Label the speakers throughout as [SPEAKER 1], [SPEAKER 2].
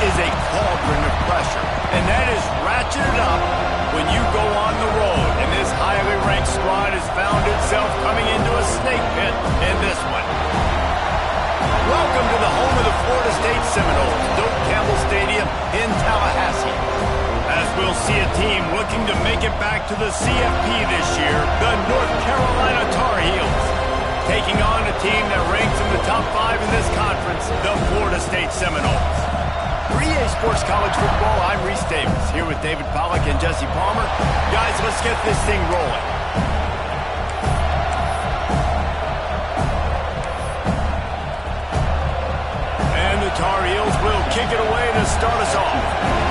[SPEAKER 1] is a cauldron of pressure, and that is ratcheted up when you go on the road. And this highly ranked squad has found itself coming into a snake pit in this one. Welcome to the home of the Florida State Seminoles, Doak Campbell Stadium in Tallahassee. As we'll see a team looking to make it back to the CFP this year, the North Carolina Tar Heels, taking on a team that ranks in the top 5 in this conference, the Florida State Seminoles. For EA Sports College Football, I'm Reese Davis, here with David Pollack and Jesse Palmer. Guys, let's get this thing rolling. And the Tar Heels will kick it away to start us off.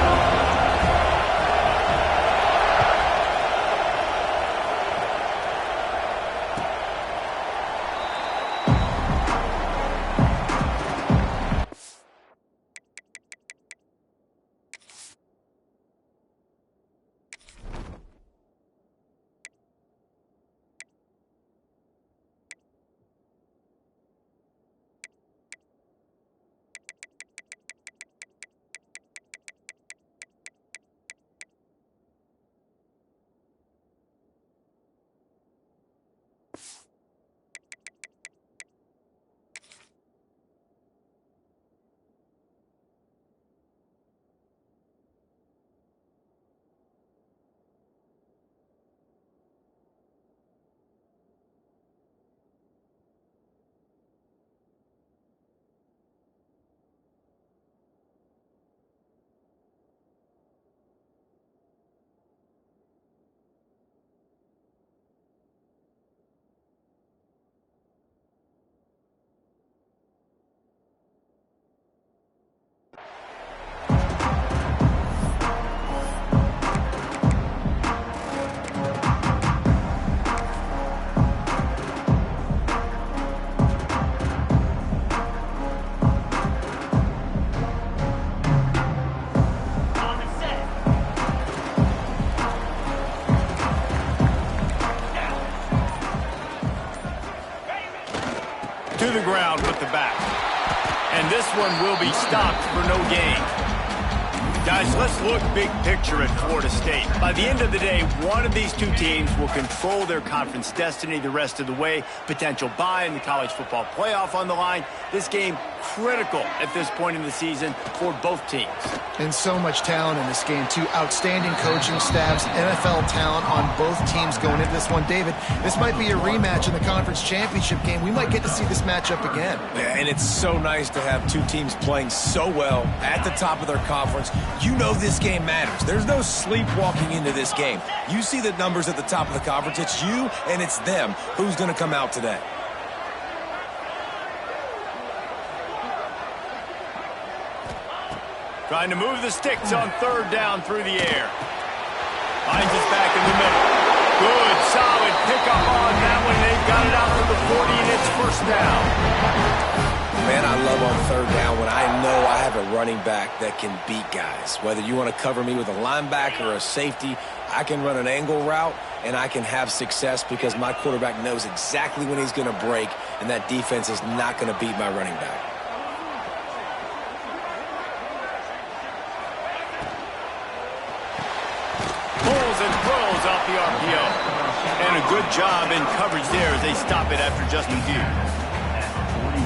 [SPEAKER 1] To the ground with the back. And this one will be stopped for no gain. Guys, let's look big picture at Florida State. By the end of the day, one of these two teams will control their conference destiny the rest of the way. Potential bye in the college football playoff on the line. This game critical at this point in the season for both teams.
[SPEAKER 2] And so much talent in this game, too. Outstanding coaching staffs, NFL talent on both teams going into this one. David, this might be a rematch in the conference championship game. We might get to see this matchup again.
[SPEAKER 3] Yeah, and it's so nice to have two teams playing so well at the top of their conference. You know this game matters. There's no sleepwalking into this game. You see the numbers at the top of the conference. It's you and it's them. Who's going to come out today?
[SPEAKER 1] Trying to move the sticks on third down through the air. Finds us back in the middle. Good, solid pickup on that one. They've got it out to the 40, and it's first down.
[SPEAKER 3] Man, I love on third down when I know I have a running back that can beat guys. Whether you want to cover me with a linebacker or a safety, I can run an angle route, and I can have success because my quarterback knows exactly when he's going to break, and that defense is not going to beat my running back.
[SPEAKER 1] And throws off the RPO. And a good job in coverage there as they stop it after just a few.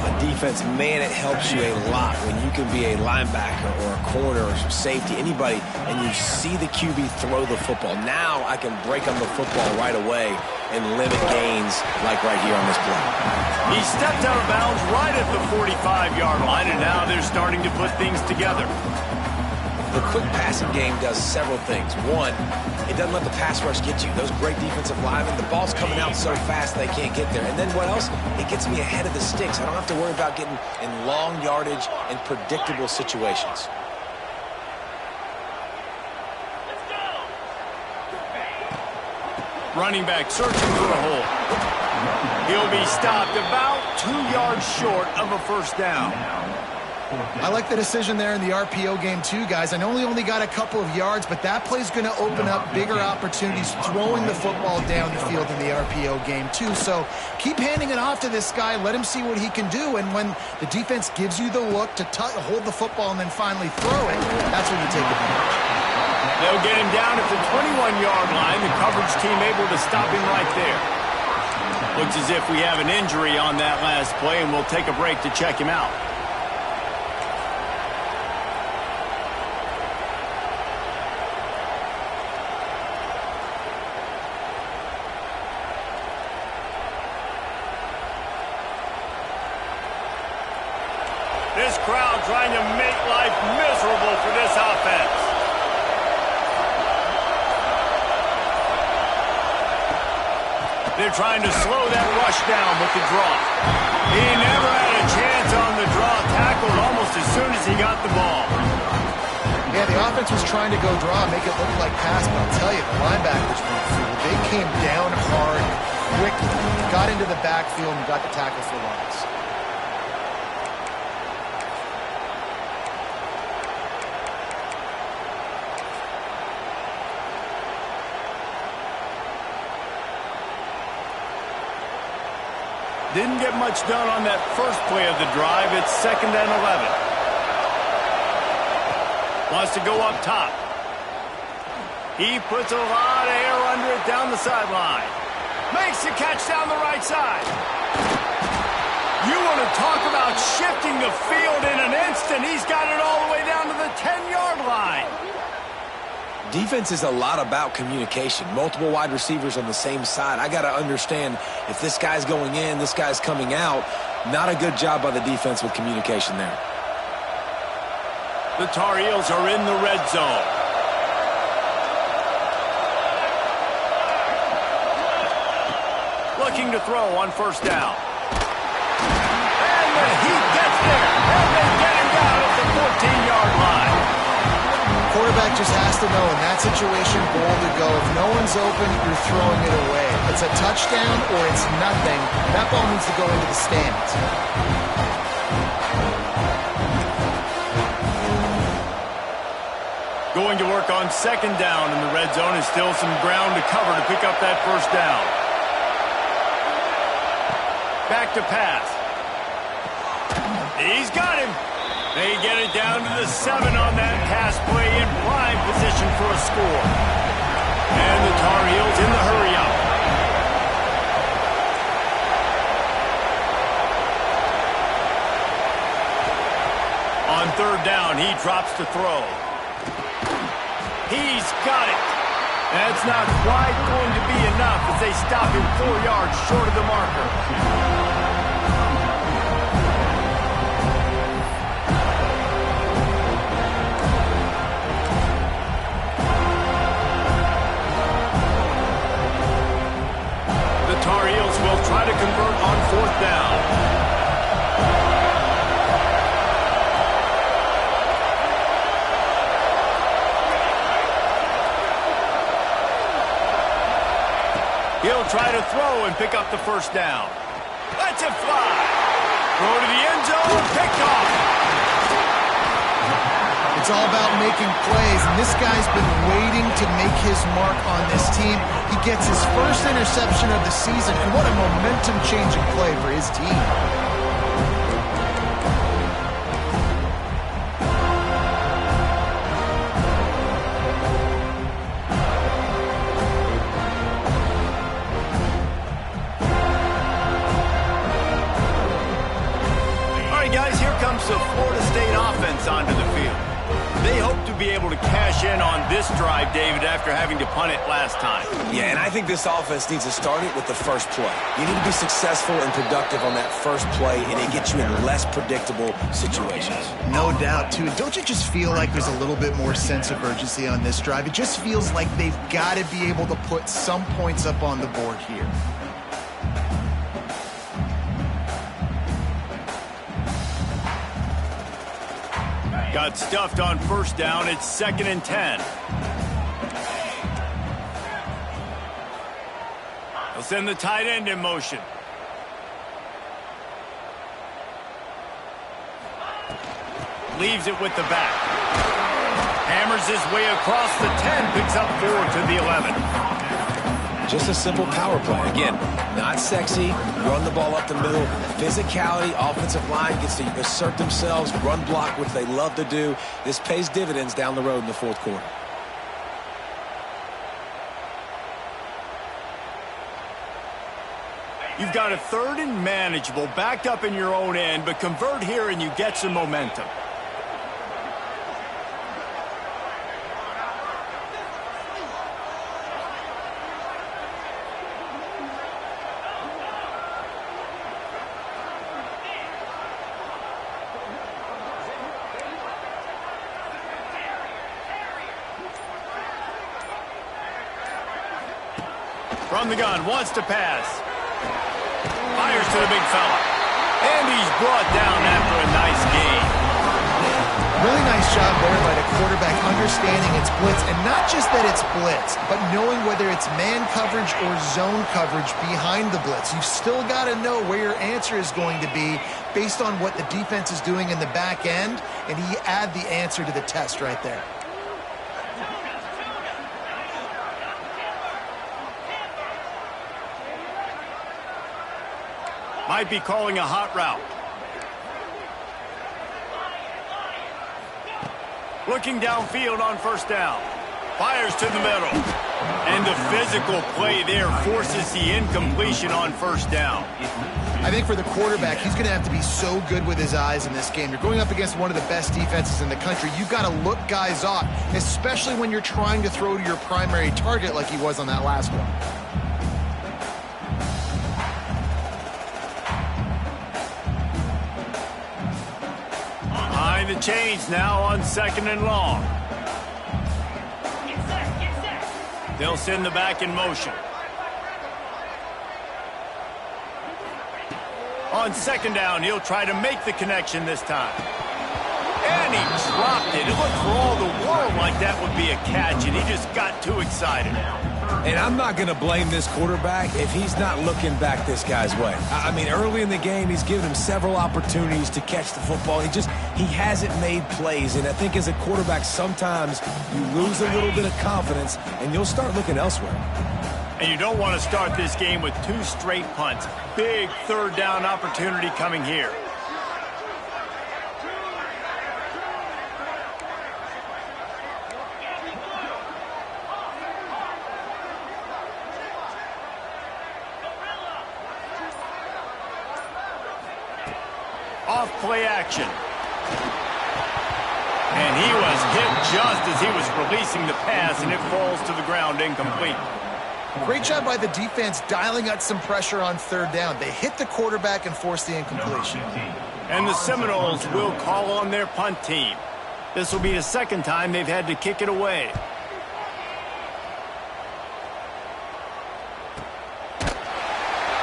[SPEAKER 3] On defense, man, it helps you a lot when you can be a linebacker or a corner or safety, anybody, and you see the QB throw the football. Now I can break on the football right away and limit gains like right here on this play.
[SPEAKER 1] He stepped out of bounds right at the 45-yard line, and now they're starting to put things together.
[SPEAKER 3] The quick passing game does several things. One, it doesn't let the pass rush get you. Those great defensive linemen, the ball's coming out so fast they can't get there. And then what else? It gets me ahead of the sticks. I don't have to worry about getting in long yardage and predictable situations.
[SPEAKER 1] Running back searching for a hole. He'll be stopped about 2 yards short of a first down.
[SPEAKER 2] I like the decision there in the RPO game too, guys. I know he only got a couple of yards, but that play's going to open up bigger opportunities throwing the football down the field in the RPO game too. So keep handing it off to this guy. Let him see what he can do. And when the defense gives you the look to hold the football and then finally throw it, that's when you take advantage.
[SPEAKER 1] They'll get him down at the 21-yard line. The coverage team able to stop him right there. Looks as if we have an injury on that last play, and we'll take a break to check him out. This crowd trying to make life miserable for this offense. They're trying to slow that rush down with the draw. He never had a chance on the draw, tackled almost as soon as he got the ball.
[SPEAKER 2] Yeah, the offense was trying to go draw, make it look like pass, but I'll tell you, the linebackers went through. They came down hard, quickly, got into the backfield, and got the tackle for loss.
[SPEAKER 1] Didn't get much done on that first play of the drive. It's 2nd and 11. Wants to go up top. He puts a lot of air under it down the sideline. Makes the catch down the right side. You want to talk about shifting the field in an instant. He's got it all the way down to the 10-yard line.
[SPEAKER 3] Defense is a lot about communication. Multiple wide receivers on the same side. I got to understand if this guy's going in, this guy's coming out. Not a good job by the defense with communication there.
[SPEAKER 1] The Tar Heels are in the red zone. Looking to throw on 1st down. And he gets there. And they get him down at the 14-yard line.
[SPEAKER 2] Quarterback just has to know in that situation, goal to go. If no one's open, you're throwing it away. It's a touchdown or it's nothing. That ball needs to go into the stands.
[SPEAKER 1] Going to work on 2nd down in the red zone is still some ground to cover to pick up that 1st down. Back to pass. He's got him. They get it down to the 7 on that pass play in prime position for a score. And the Tar Heels in the hurry-up. On 3rd down, he drops to throw. He's got it. That's not quite going to be enough as they stop him 4 yards short of the marker. Tar Heels will try to convert on 4th down. He'll try to throw and pick up the 1st down. Lets it fly. Throw to the end zone, picked off.
[SPEAKER 2] It's all about making plays, and this guy's been waiting to make his mark on this team. He gets his first interception of the season, and what a momentum-changing play for his team.
[SPEAKER 1] All right, guys, here comes the Florida State offense onto the field. They hope to be able to cash in on this drive, David, after having to punt it last time.
[SPEAKER 3] Yeah, and I think this offense needs to start it with the first play. You need to be successful and productive on that first play, and it gets you in less predictable situations.
[SPEAKER 2] No doubt, too. Don't you just feel like there's a little bit more sense of urgency on this drive? It just feels like they've got to be able to put some points up on the board here.
[SPEAKER 1] Got stuffed on 1st down. It's 2nd and 10. They'll send the tight end in motion. leaves it with the back. Hammers his way across the 10, picks up 4 to the 11.
[SPEAKER 3] Just a simple power play. Again, not sexy, run the ball up the middle. Physicality, offensive line gets to assert themselves, run block, which they love to do. This pays dividends down the road in the fourth quarter.
[SPEAKER 1] You've got a 3rd and manageable, backed up in your own end, but convert here and you get some momentum. From the gun, wants to pass. Fires to the big fella. And he's brought down after a nice gain.
[SPEAKER 2] Really nice job there by the quarterback understanding it's blitz. And not just that it's blitz, but knowing whether it's man coverage or zone coverage behind the blitz. You've still got to know where your answer is going to be based on what the defense is doing in the back end. And he add the answer to the test right there.
[SPEAKER 1] Might be calling a hot route. Looking downfield on 1st down. Fires to the middle. And the physical play there forces the incompletion on 1st down.
[SPEAKER 2] I think for the quarterback, he's going to have to be so good with his eyes in this game. You're going up against one of the best defenses in the country. You've got to look guys off, especially when you're trying to throw to your primary target like he was on that last one.
[SPEAKER 1] The change now on 2nd and long. They'll send the back in motion. On 2nd down, he'll try to make the connection this time. And he dropped it. It looked for all the world like that would be a catch, and he just got too excited.
[SPEAKER 3] And I'm not going to blame this quarterback if he's not looking back this guy's way. I mean, early in the game, he's given him several opportunities to catch the football. He hasn't made plays. And I think as a quarterback, sometimes you lose a little bit of confidence, and you'll start looking elsewhere.
[SPEAKER 1] And you don't want to start this game with 2 straight punts. Big 3rd down opportunity coming here. Off play action. And he was hit just as he was releasing the pass, and it falls to the ground incomplete.
[SPEAKER 2] Great job by the defense dialing out some pressure on 3rd down. They hit the quarterback and forced the incompletion.
[SPEAKER 1] And the Seminoles will call on their punt team. This will be the 2nd time they've had to kick it away.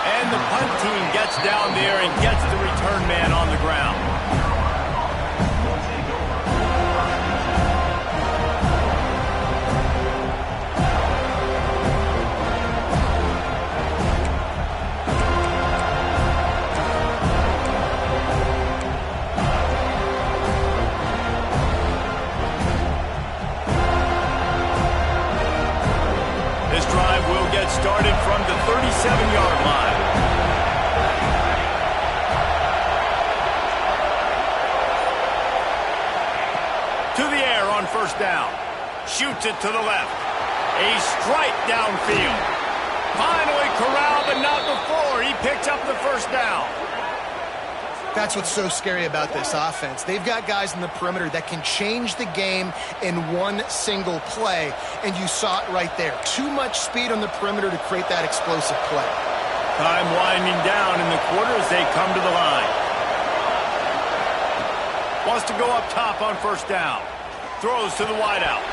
[SPEAKER 1] And the punt team gets down there and gets the return man on the ground. This drive will get started from the 37-yard line. To the air on 1st down. Shoots it to the left. A strike downfield. Finally corralled, but not before. He picks up the 1st down.
[SPEAKER 2] That's what's so scary about this offense. They've got guys in the perimeter that can change the game in one single play, and you saw it right there. Too much speed on the perimeter to create that explosive play.
[SPEAKER 1] Time winding down in the quarter as they come to the line. Wants to go up top on 1st down. Throws to the wideout.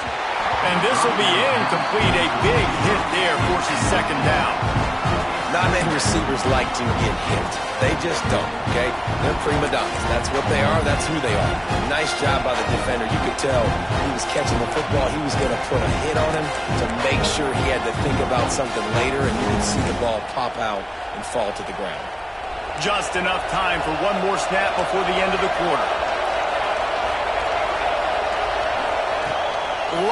[SPEAKER 1] And this will be incomplete. A big hit there forces 2nd down.
[SPEAKER 3] Not many receivers like to get hit. They just don't, okay? They're prima donnas. That's what they are. That's who they are. Nice job by the defender. You could tell he was catching the football. He was going to put a hit on him to make sure he had to think about something later, and you could see the ball pop out and fall to the ground.
[SPEAKER 1] Just enough time for one more snap before the end of the quarter.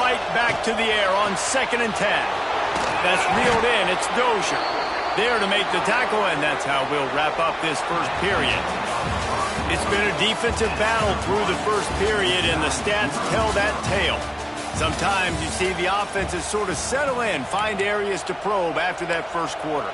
[SPEAKER 1] right back to the air on 2nd and 10. That's reeled in. It's Dozier there to make the tackle, and that's how we'll wrap up this first period. It's been a defensive battle through the first period, and the stats tell that tale. Sometimes you see the offenses sort of settle in, find areas to probe after that first quarter.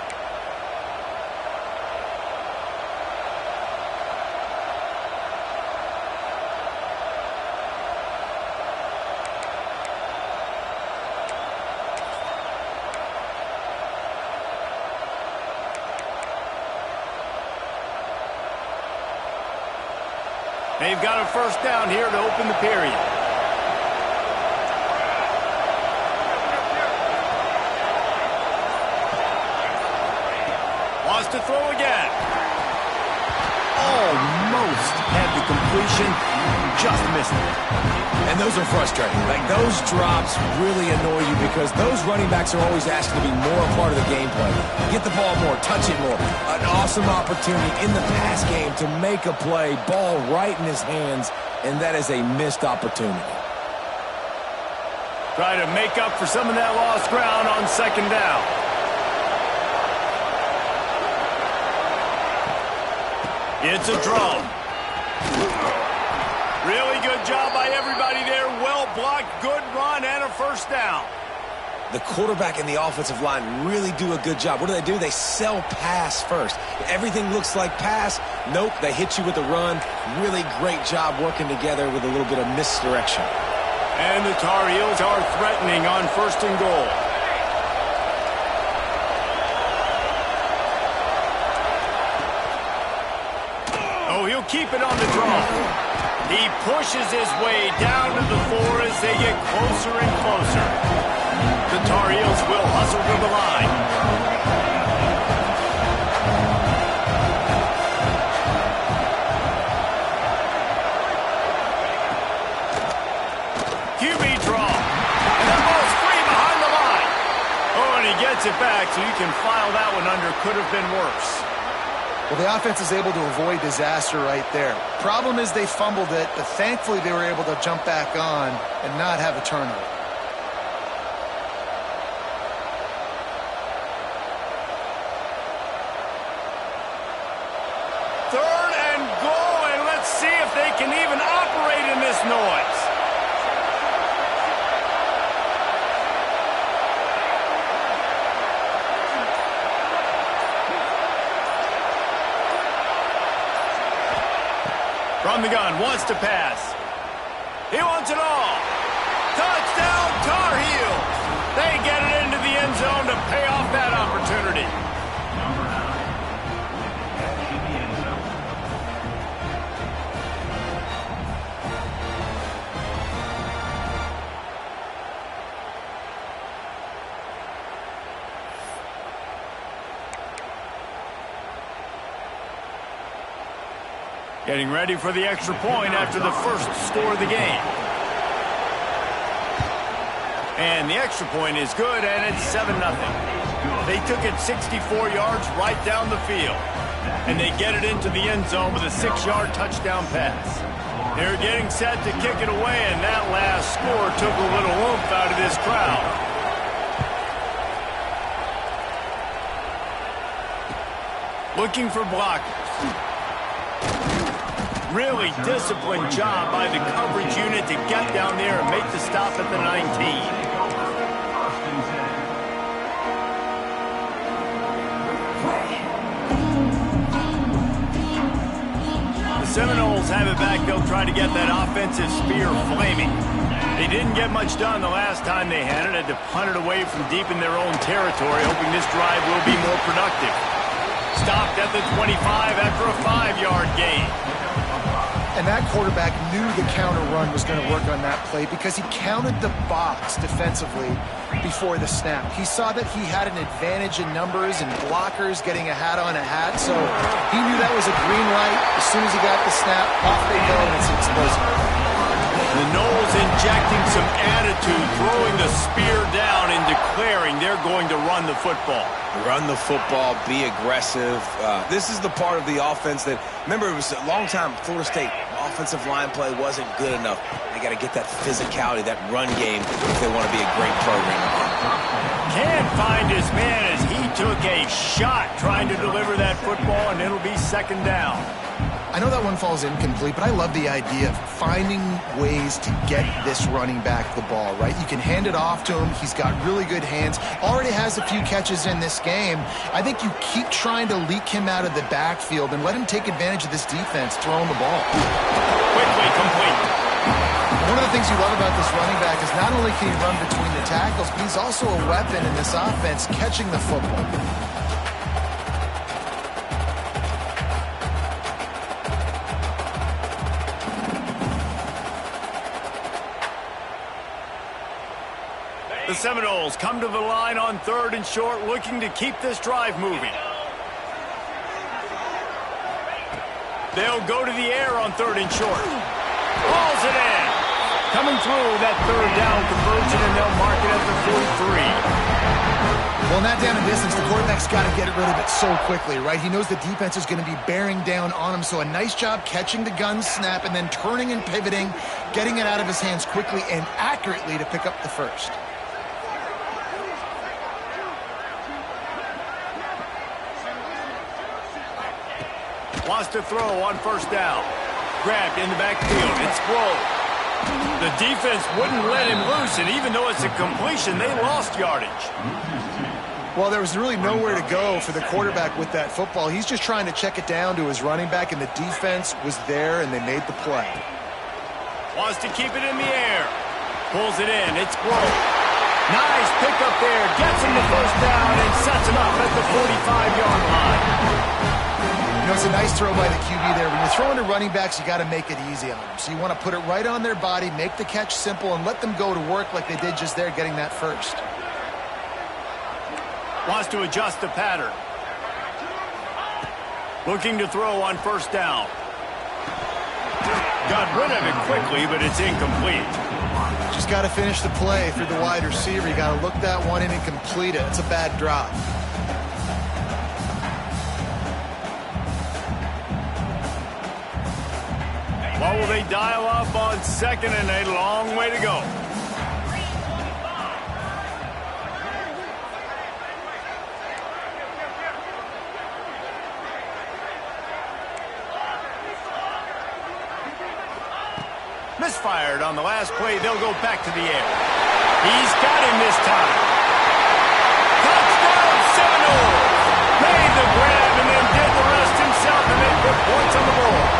[SPEAKER 1] They've got a first down here to open the period. Wants to throw again. Almost had the completion, just missed it.
[SPEAKER 3] And those are frustrating. Like, those drops really annoy you because those running backs are always asked to be more a part of the game plan. Get the ball more, touch it more. An awesome opportunity in the pass game to make a play, ball right in his hands, and that is a missed opportunity.
[SPEAKER 1] Try to make up for some of that lost ground on 2nd down. It's a draw. Really good job by everybody there. Well blocked, good run, and a first down.
[SPEAKER 3] The quarterback and the offensive line really do a good job. What do? They sell pass first. Everything looks like pass. Nope, they hit you with a run. Really great job working together with a little bit of misdirection.
[SPEAKER 1] And the Tar Heels are threatening on 1st and goal. Oh, he'll keep it on the draw. He pushes his way down to the 4 as they get closer and closer. The Tar Heels will hustle to the line. QB draw. And that ball's free behind the line. Oh, and he gets it back, so you can file that one under. Could have been worse.
[SPEAKER 2] Well, the offense is able to avoid disaster right there. Problem is they fumbled it, but thankfully they were able to jump back on and not have a turnover.
[SPEAKER 1] Third and goal, and let's see if they can even operate in this noise. From the gun, wants to pass. He wants it all. Touchdown, Tar Heels. They get it into the end zone to pay off that opportunity. Getting ready for the extra point after the first score of the game. And the extra point is good, and it's 7-0. They took it 64 yards right down the field. And they get it into the end zone with a 6-yard touchdown pass. They're getting set to kick it away, and that last score took a little oomph out of this crowd. Looking for blockers. Really disciplined job by the coverage unit to get down there and make the stop at the 19. The Seminoles have it back. They'll try to get that offensive spear flaming. They didn't get much done the last time they had it. Had to punt it away from deep in their own territory, hoping this drive will be more productive. Stopped at the 25 after a 5-yard gain.
[SPEAKER 2] And that quarterback knew the counter run was going to work on that play because he counted the box defensively before the snap. He saw that he had an advantage in numbers and blockers getting a hat on a hat, so he knew that was a green light. As soon as he got the snap, off they go, and it's explosive.
[SPEAKER 1] The Noles injecting some attitude, throwing the spear down into declaring they're going to run the football.
[SPEAKER 3] Run the football, be aggressive. This is the part of the offense that, remember, it was a long time, Florida State offensive line play wasn't good enough. They got to get that physicality, that run game, if they want to be a great program.
[SPEAKER 1] Can't find his man as he took a shot trying to deliver that football, and it'll be second down.
[SPEAKER 2] I know that one falls incomplete, but I love the idea of finding ways to get this running back the ball, right? You can hand it off to him. He's got really good hands. Already has a few catches in this game. I think you keep trying to leak him out of the backfield and let him take advantage of this defense throwing the ball.
[SPEAKER 1] Quickly complete.
[SPEAKER 2] One of the things you love about this running back is not only can he run between the tackles, but he's also a weapon in this offense catching the football.
[SPEAKER 1] The Seminoles come to the line on 3rd and short, looking to keep this drive moving. They'll go to the air on 3rd and short. Hauls it in. Coming through that 3rd down conversion, and they'll mark it at the 43.
[SPEAKER 2] Well, in that down and distance, the quarterback's got to get rid of it so quickly, right? He knows the defense is going to be bearing down on him, so a nice job catching the gun snap and then turning and pivoting, getting it out of his hands quickly and accurately to pick up the first.
[SPEAKER 1] Wants to throw on 1st down. Grabbed in the backfield. It's Sproul. The defense wouldn't let him loose, and even though it's a completion, they lost yardage.
[SPEAKER 2] Well, there was really nowhere to go for the quarterback with that football. He's just trying to check it down to his running back, and the defense was there, and they made the play.
[SPEAKER 1] Wants to keep it in the air. Pulls it in. It's Sproul. Nice pickup there. Gets him the 1st down and sets him up at the 45-yard line.
[SPEAKER 2] You know, it's a nice throw by the QB there. When you're throwing to running backs, you got to make it easy on them. So you want to put it right on their body, make the catch simple, and let them go to work like they did just there, getting that first.
[SPEAKER 1] Wants to adjust the pattern. Looking to throw on 1st down. Got rid of it quickly, but it's incomplete.
[SPEAKER 2] Just got to finish the play through the wide receiver. You got to look that one in and complete it. It's a bad drop.
[SPEAKER 1] What will they dial up on 2nd and a long way to go? Misfired on the last play. They'll go back to the air. He's got him this time. Touchdown Seminoles! Made the grab and then did the rest himself, and they put points on the board.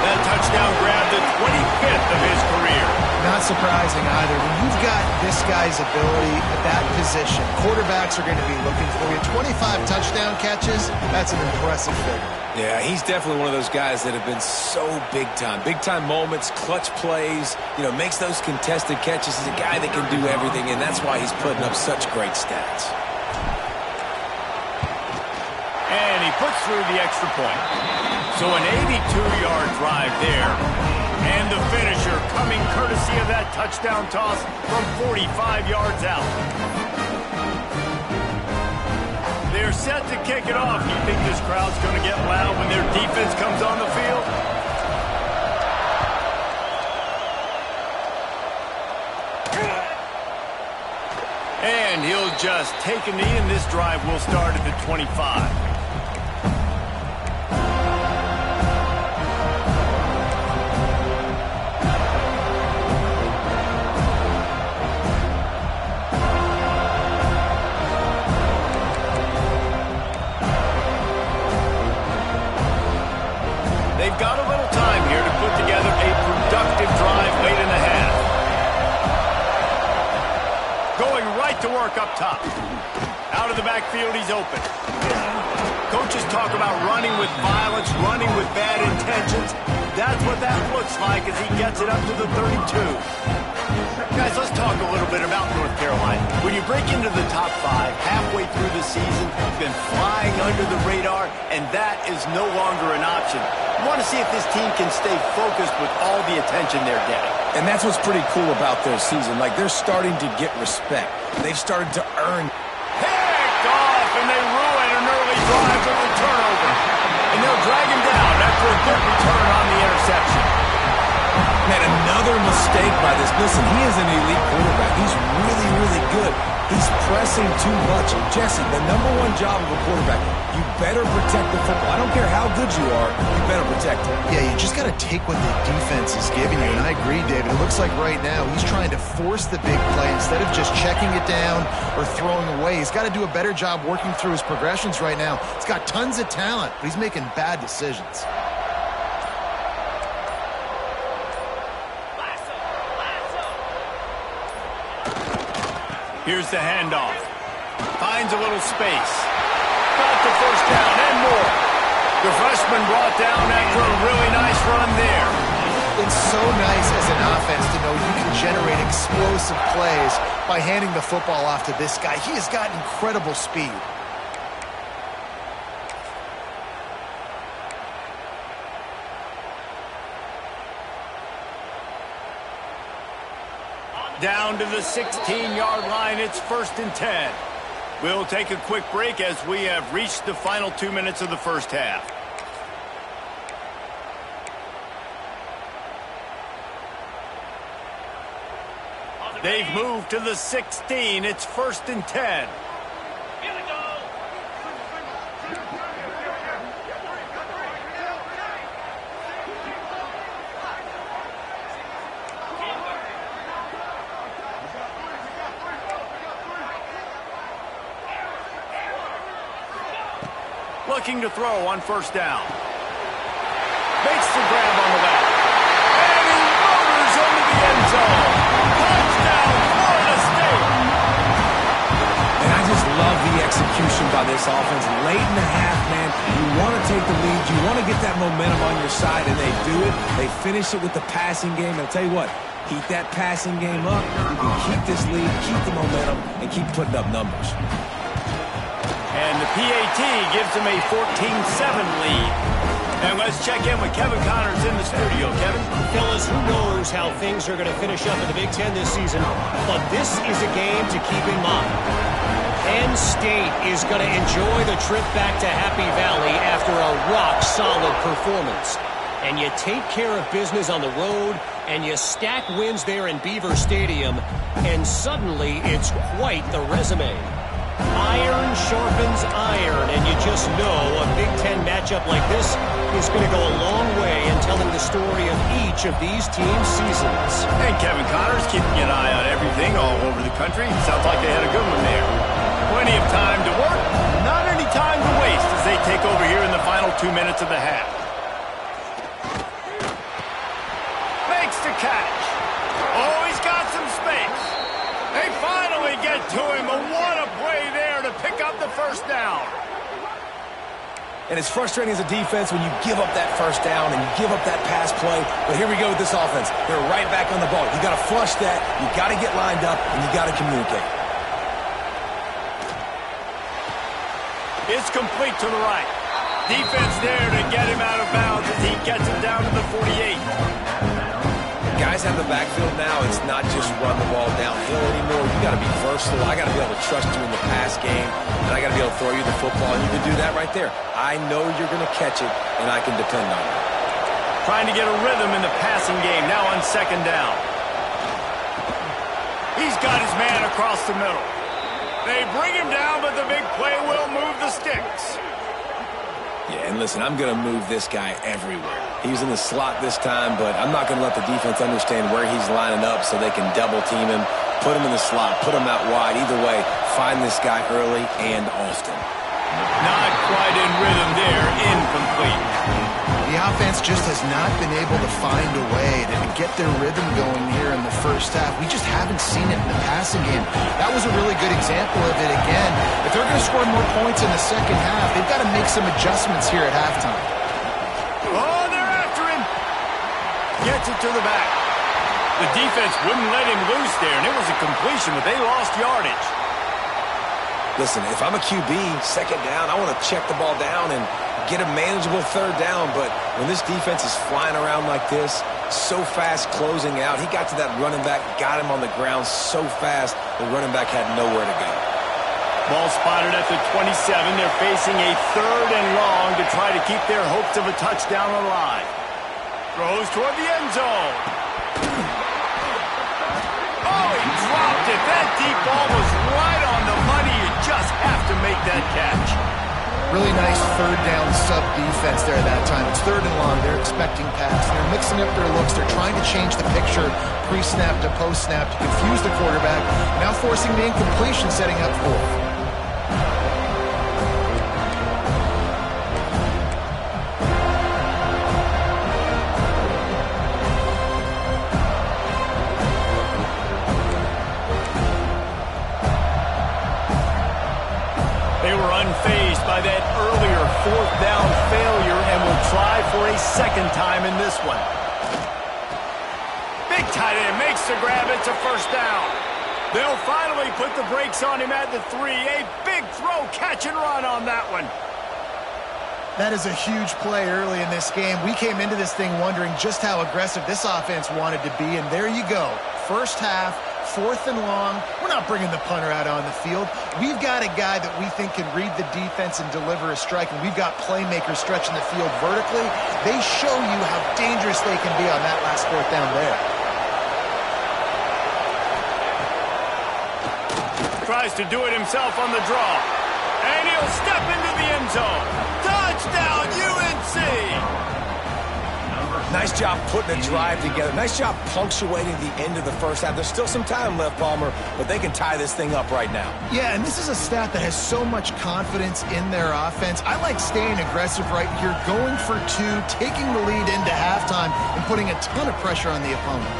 [SPEAKER 1] That touchdown grab, the 25th of his career.
[SPEAKER 2] Not surprising either. When you've got this guy's ability at that position, quarterbacks are going to be looking for you. 25 touchdown catches, that's an impressive figure.
[SPEAKER 3] Yeah, he's definitely one of those guys that have been so big time. Big time moments, clutch plays, you know, makes those contested catches. He's a guy that can do everything, and that's why he's putting up such great stats.
[SPEAKER 1] And he puts through the extra point. So an 82-yard drive there. And the finisher coming courtesy of that touchdown toss from 45 yards out. They're set to kick it off. You think this crowd's going to get loud when their defense comes on the field? And he'll just take a knee, and this drive will start at the 25. They've got a little time here to put together a productive drive late in the half. Going right to work up top. Out of the backfield, he's open. Coaches talk about running with violence, running with bad intentions. That's what that looks like as he gets it up to the 32. Guys, let's talk a little bit about North Carolina. Carolina. When you break into the top 5 halfway through the season, you've been flying under the radar, and that is no longer an option. You want to see if this team can stay focused with all the attention they're getting.
[SPEAKER 3] And that's what's pretty cool about their season. Like, they're starting to get respect. They've started to earn.
[SPEAKER 1] Picked off, and they ruin an early drive with the turnover. And they'll drag him down after a good return on the interception.
[SPEAKER 3] Man, another mistake by this. Listen, he is an elite quarterback. He's really, really good. He's pressing too much. Jesse, the #1 job of a quarterback, you better protect the football. I don't care how good you are, you better protect it.
[SPEAKER 2] Yeah, you just got to take what the defense is giving you. And I agree, David. It looks like right now he's trying to force the big play instead of just checking it down or throwing away. He's got to do a better job working through his progressions right now. He's got tons of talent, but he's making bad decisions.
[SPEAKER 1] Here's the handoff. Finds a little space. Got the first down and more. The freshman brought down after a really nice run there.
[SPEAKER 2] It's so nice as an offense to know you can generate explosive plays by handing the football off to this guy. He has got incredible speed.
[SPEAKER 1] Down to the 16-yard line, it's 1st and 10. We'll take a quick break as we have reached the final 2 minutes of the first half. They've moved to the 16. It's 1st and 10. Looking to throw on 1st down. Makes the grab on the left. And he motors into the end zone. Touchdown, Florida State.
[SPEAKER 3] And I just love the execution by this offense. Late in the half, man, you want to take the lead. You want to get that momentum on your side, and they do it. They finish it with the passing game. And I'll tell you what, keep that passing game up. You can keep this lead, keep the momentum, and keep putting up numbers.
[SPEAKER 1] And the PAT gives them a 14-7 lead. And let's check in with Kevin Connors in the studio. Kevin?
[SPEAKER 4] Fellas, who knows how things are going to finish up in the Big Ten this season, but this is a game to keep in mind. Penn State is going to enjoy the trip back to Happy Valley after a rock-solid performance. And you take care of business on the road, and you stack wins there in Beaver Stadium, and suddenly it's quite the resume. Iron sharpens iron, and you just know a Big Ten matchup like this is going to go a long way in telling the story of each of these teams' seasons.
[SPEAKER 1] And Kevin Connors keeping an eye on everything all over the country. Sounds like they had a good one there. Plenty of time to work, not any time to waste as they take over here in the final 2 minutes of the half. Makes the catch. Oh, he's got some space. They finally get to him. What a play there to pick up the 1st down.
[SPEAKER 3] And it's frustrating as a defense when you give up that 1st down and you give up that pass play. But here we go with this offense. They're right back on the ball. You got to flush that. You got to get lined up, and you got to communicate.
[SPEAKER 1] It's complete to the right. Defense there to get him out of bounds as he gets it down to the 48.
[SPEAKER 3] Guys have the backfield now. It's not just run the ball downhill anymore. You got to be versatile. I got to be able to trust you in the pass game, and I got to be able to throw you the football, and you can do that right there. I know you're going to catch it, and I can depend on it.
[SPEAKER 1] Trying to get a rhythm in the passing game now on 2nd down. He's got his man across the middle. They bring him down, but the big play will move the sticks.
[SPEAKER 3] Yeah, and listen, I'm going to move this guy everywhere. He's in the slot this time, but I'm not going to let the defense understand where he's lining up so they can double team him, put him in the slot, put him out wide. Either way, find this guy early and often.
[SPEAKER 1] Not quite in rhythm there, incomplete.
[SPEAKER 2] The offense just has not been able to find a way to get their rhythm going here in the 1st half. We just haven't seen it in the passing game. That was a really good example of it again. If they're going to score more points in the 2nd half, they've got to make some adjustments here at halftime.
[SPEAKER 1] Oh, they're after him. Gets it to the back. The defense wouldn't let him loose there, and it was a completion, but they lost yardage.
[SPEAKER 3] Listen, if I'm a QB, second down, I want to check the ball down and get a manageable third down. But when this defense is flying around like this, so fast closing out, he got to that running back, got him on the ground so fast, the running back had nowhere to go.
[SPEAKER 1] Ball spotted at the 27. They're facing a 3rd and long to try to keep their hopes of a touchdown alive. Throws toward the end zone. Oh, he dropped it. That deep ball was right on the money. You just have to make that catch.
[SPEAKER 2] Really nice third down sub defense there that time. It's 3rd and long. They're expecting pass. They're mixing up their looks. They're trying to change the picture pre-snap to post-snap to confuse the quarterback. Now forcing the incompletion, setting up 4th.
[SPEAKER 1] Unfazed by that earlier 4th down failure and will try for a 2nd time in this one. Big tight end makes the grab. It's a 1st down. They'll finally put the brakes on him at the 3. A big throw, catch and run on that one.
[SPEAKER 2] That is a huge play early in this game. We came into this thing wondering just how aggressive this offense wanted to be, and there you go. First half, 4th and long. We're not bringing the punter out on the field. We've got a guy that we think can read the defense and deliver a strike, and we've got playmakers stretching the field vertically. They show you how dangerous they can be on that last 4th down there.
[SPEAKER 1] Tries to do it himself on the draw. And he'll step into the end zone. Touchdown, UNC!
[SPEAKER 3] Nice job putting a drive together. Nice job punctuating the end of the first half. There's still some time left, Palmer, but they can tie this thing up right now.
[SPEAKER 2] Yeah, and this is a staff that has so much confidence in their offense. I like staying aggressive right here, going for 2, taking the lead into halftime, and putting a ton of pressure on the opponent.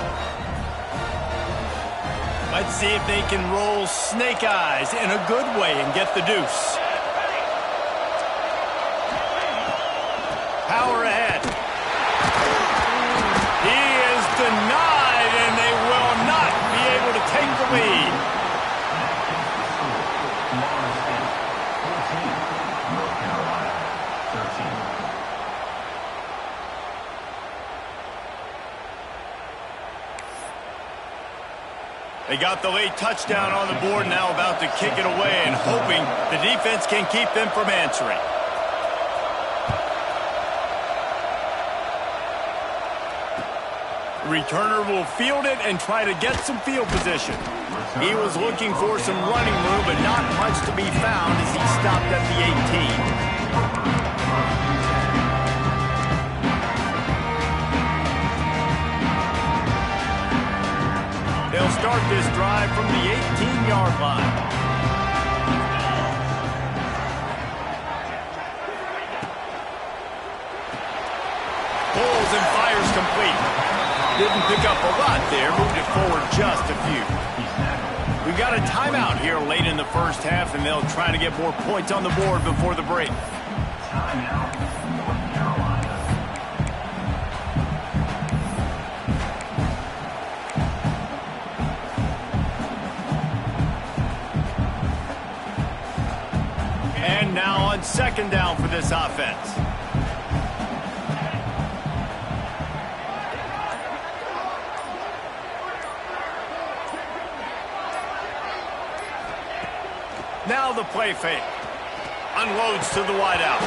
[SPEAKER 1] Let's see if they can roll snake eyes in a good way and get the deuce. Power ahead. Denied, and they will not be able to take the lead. They got the late touchdown on the board, now about to kick it away and hoping the defense can keep them from answering. Returner will field it and try to get some field position. He was looking for some running room, but not much to be found as he stopped at the 18. They'll start this drive from the 18-yard line. Pulls and fires complete. Didn't pick up a lot there, moved it forward just a few. We've got a timeout here late in the first half, and they'll try to get more points on the board before the break. And now on 2nd down for this offense. Now the play fake. Unloads to the wideout.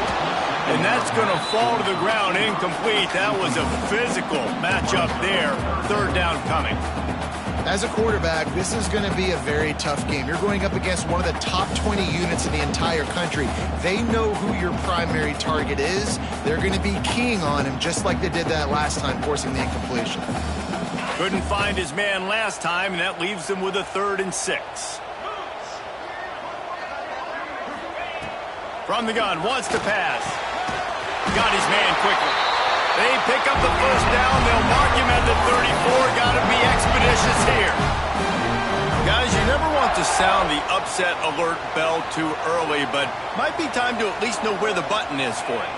[SPEAKER 1] And that's going to fall to the ground incomplete. That was a physical matchup there. 3rd down coming.
[SPEAKER 2] As a quarterback, this is going to be a very tough game. You're going up against one of the top 20 units in the entire country. They know who your primary target is. They're going to be keying on him just like they did that last time, forcing the incompletion.
[SPEAKER 1] Couldn't find his man last time, and that leaves him with a 3rd and 6. From the gun, wants to pass. Got his man quickly. They pick up the 1st down. They'll mark him at the 34. Got to be expeditious here. Guys, you never want to sound the upset alert bell too early, but might be time to at least know where the button is for it.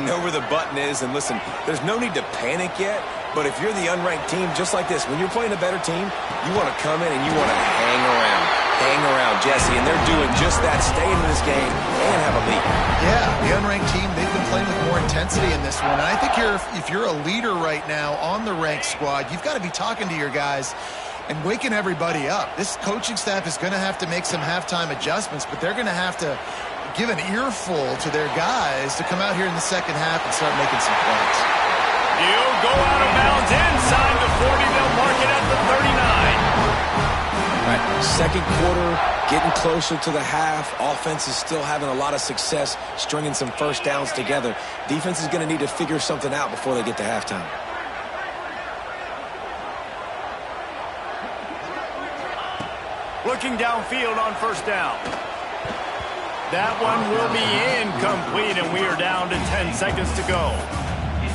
[SPEAKER 3] Know where the button is, and listen, there's no need to panic yet. But if you're the unranked team, just like this, when you're playing a better team, you want to come in and you want to hang around. Hang around, Jesse, and they're doing just that, stay in this game and have a lead.
[SPEAKER 2] Yeah, the unranked team, they've been playing with more intensity in this one. And I think if you're a leader right now on the ranked squad, you've got to be talking to your guys and waking everybody up. This coaching staff is going to have to make some halftime adjustments, but they're going to have to give an earful to their guys to come out here in the second half and start making some plays.
[SPEAKER 1] He'll go out of bounds inside the 40. They'll mark it at the 39.
[SPEAKER 3] All right, second quarter, getting closer to the half. Offense is still having a lot of success stringing some first downs together. Defense is going to need to figure something out before they get to halftime.
[SPEAKER 1] Looking downfield on first down. That one will be incomplete, and we are down to 10 seconds to go.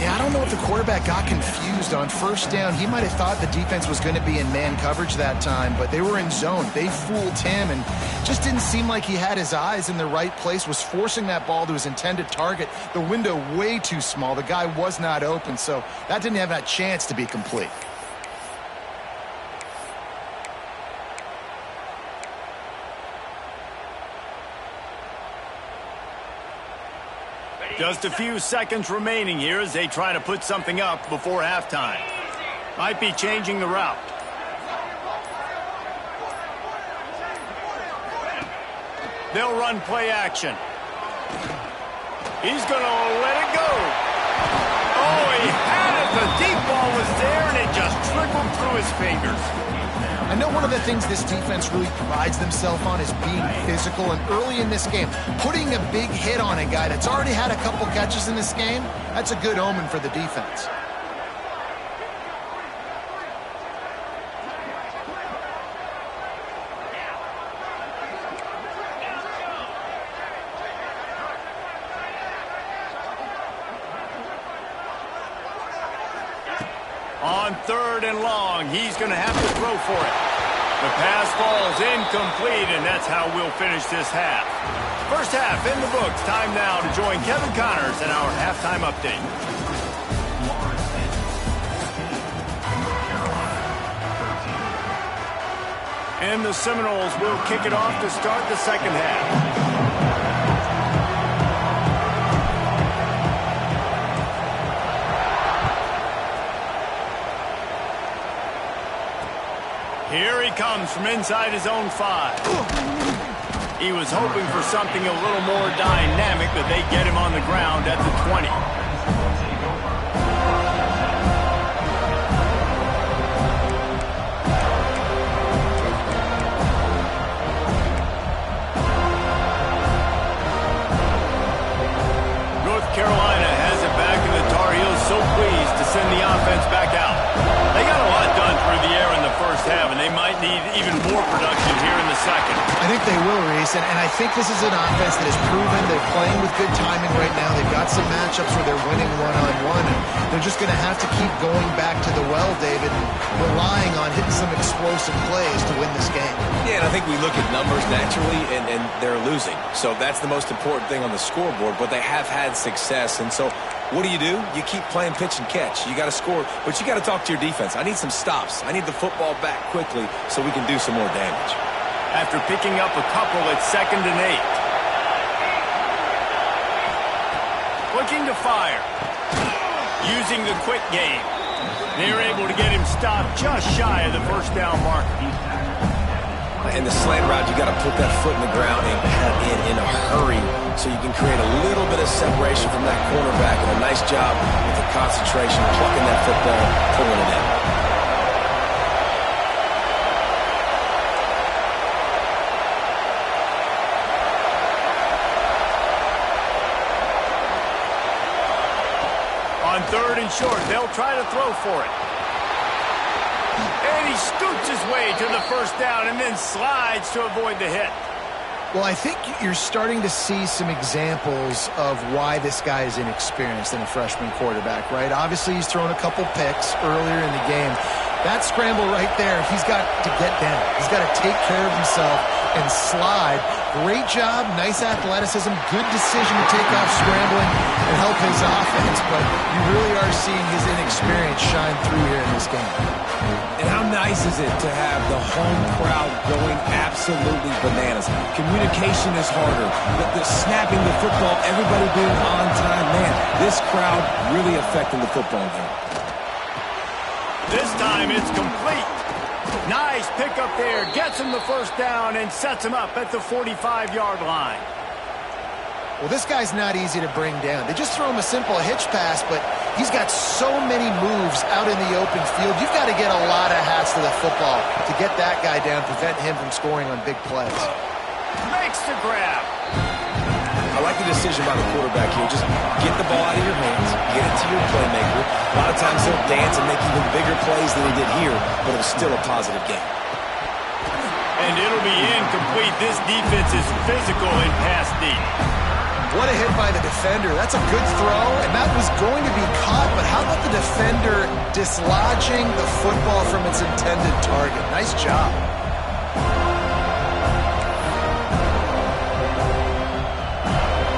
[SPEAKER 2] Yeah, I don't know if the quarterback got confused on first down. He might have thought the defense was going to be in man coverage that time, but they were in zone. They fooled him and just didn't seem like he had his eyes in the right place, was forcing that ball to his intended target. The window way too small. The guy was not open, so that didn't have that chance to be complete.
[SPEAKER 1] Just a few seconds remaining here as they try to put something up before halftime. Might be changing the route. They'll run play action. He's going to let it go. Oh, he had it. The deep ball was there, and it just trickled through his fingers.
[SPEAKER 2] I know one of the things this defense really prides themselves on is being physical, and early in this game, putting a big hit on a guy that's already had a couple catches in this game, that's a good omen for the defense.
[SPEAKER 1] On third and long, he's going to have to throw for it. The pass falls incomplete, and that's how we'll finish this half. First half in the books. Time now to join Kevin Connors in our halftime update. And the Seminoles will kick it off to start the second half. Here he comes from inside his own 5. He was hoping for something a little more dynamic, but they get him on the ground at the 20. North Carolina has it back, and the Tar Heels so pleased to send the offense back out. They got a lot done through the air in the first half, and they might need even more production here in the second.
[SPEAKER 2] I think they will, Reese, and I think this is an offense that has proven they're playing with good timing right now. They've got some matchups where they're winning one-on-one, and they're just going to have to keep going back to the well, David, and relying on hitting some explosive plays to win this game.
[SPEAKER 3] Yeah, and I think we look at numbers naturally, and they're losing. So that's the most important thing on the scoreboard, but they have had success, and so what do? You keep playing pitch and catch. You got to score, but you got to talk to your defense. I need some stops. I need the football back quickly so we can do some more damage.
[SPEAKER 1] After picking up a couple at 2nd and 8. Looking to fire. Using the quick game. They're able to get him stopped just shy of the first down marker.
[SPEAKER 3] In the slant route, you got to put that foot in the ground and cut in a hurry so you can create a little bit of separation from that cornerback. And a nice job with the concentration, plucking that football, pulling it in.
[SPEAKER 1] On third and short, they'll try to throw for it. And he scoots his way to the first down and then slides to avoid the hit.
[SPEAKER 2] Well, I think you're starting to see some examples of why this guy is inexperienced in a freshman quarterback, right? Obviously, he's thrown a couple picks earlier in the game. That scramble right there, he's got to get down. He's got to take care of himself and slide. Great job, nice athleticism, good decision to take off scrambling and help his offense, but you really are seeing his inexperience shine through here in this game.
[SPEAKER 3] And how nice is it to have the home crowd going absolutely bananas? Communication is harder. The snapping the football, everybody being on time. Man, this crowd really affecting the football game.
[SPEAKER 1] This time it's complete. Nice pickup there. Gets him the first down and sets him up at the 45-yard line.
[SPEAKER 2] Well, this guy's not easy to bring down. They just throw him a simple hitch pass, but he's got so many moves out in the open field. You've got to get a lot of hats to the football to get that guy down, prevent him from scoring on big plays.
[SPEAKER 1] Makes the grab.
[SPEAKER 3] I like the decision by the quarterback here. Just get the ball out of your hands, get it to your playmaker. A lot of times he'll dance and make even bigger plays than he did here, but it was still a positive game.
[SPEAKER 1] And it'll be incomplete. This defense is physical in pass deep.
[SPEAKER 2] What a hit by the defender. That's a good throw, and that was going to be caught, but how about the defender dislodging the football from its intended target? Nice job.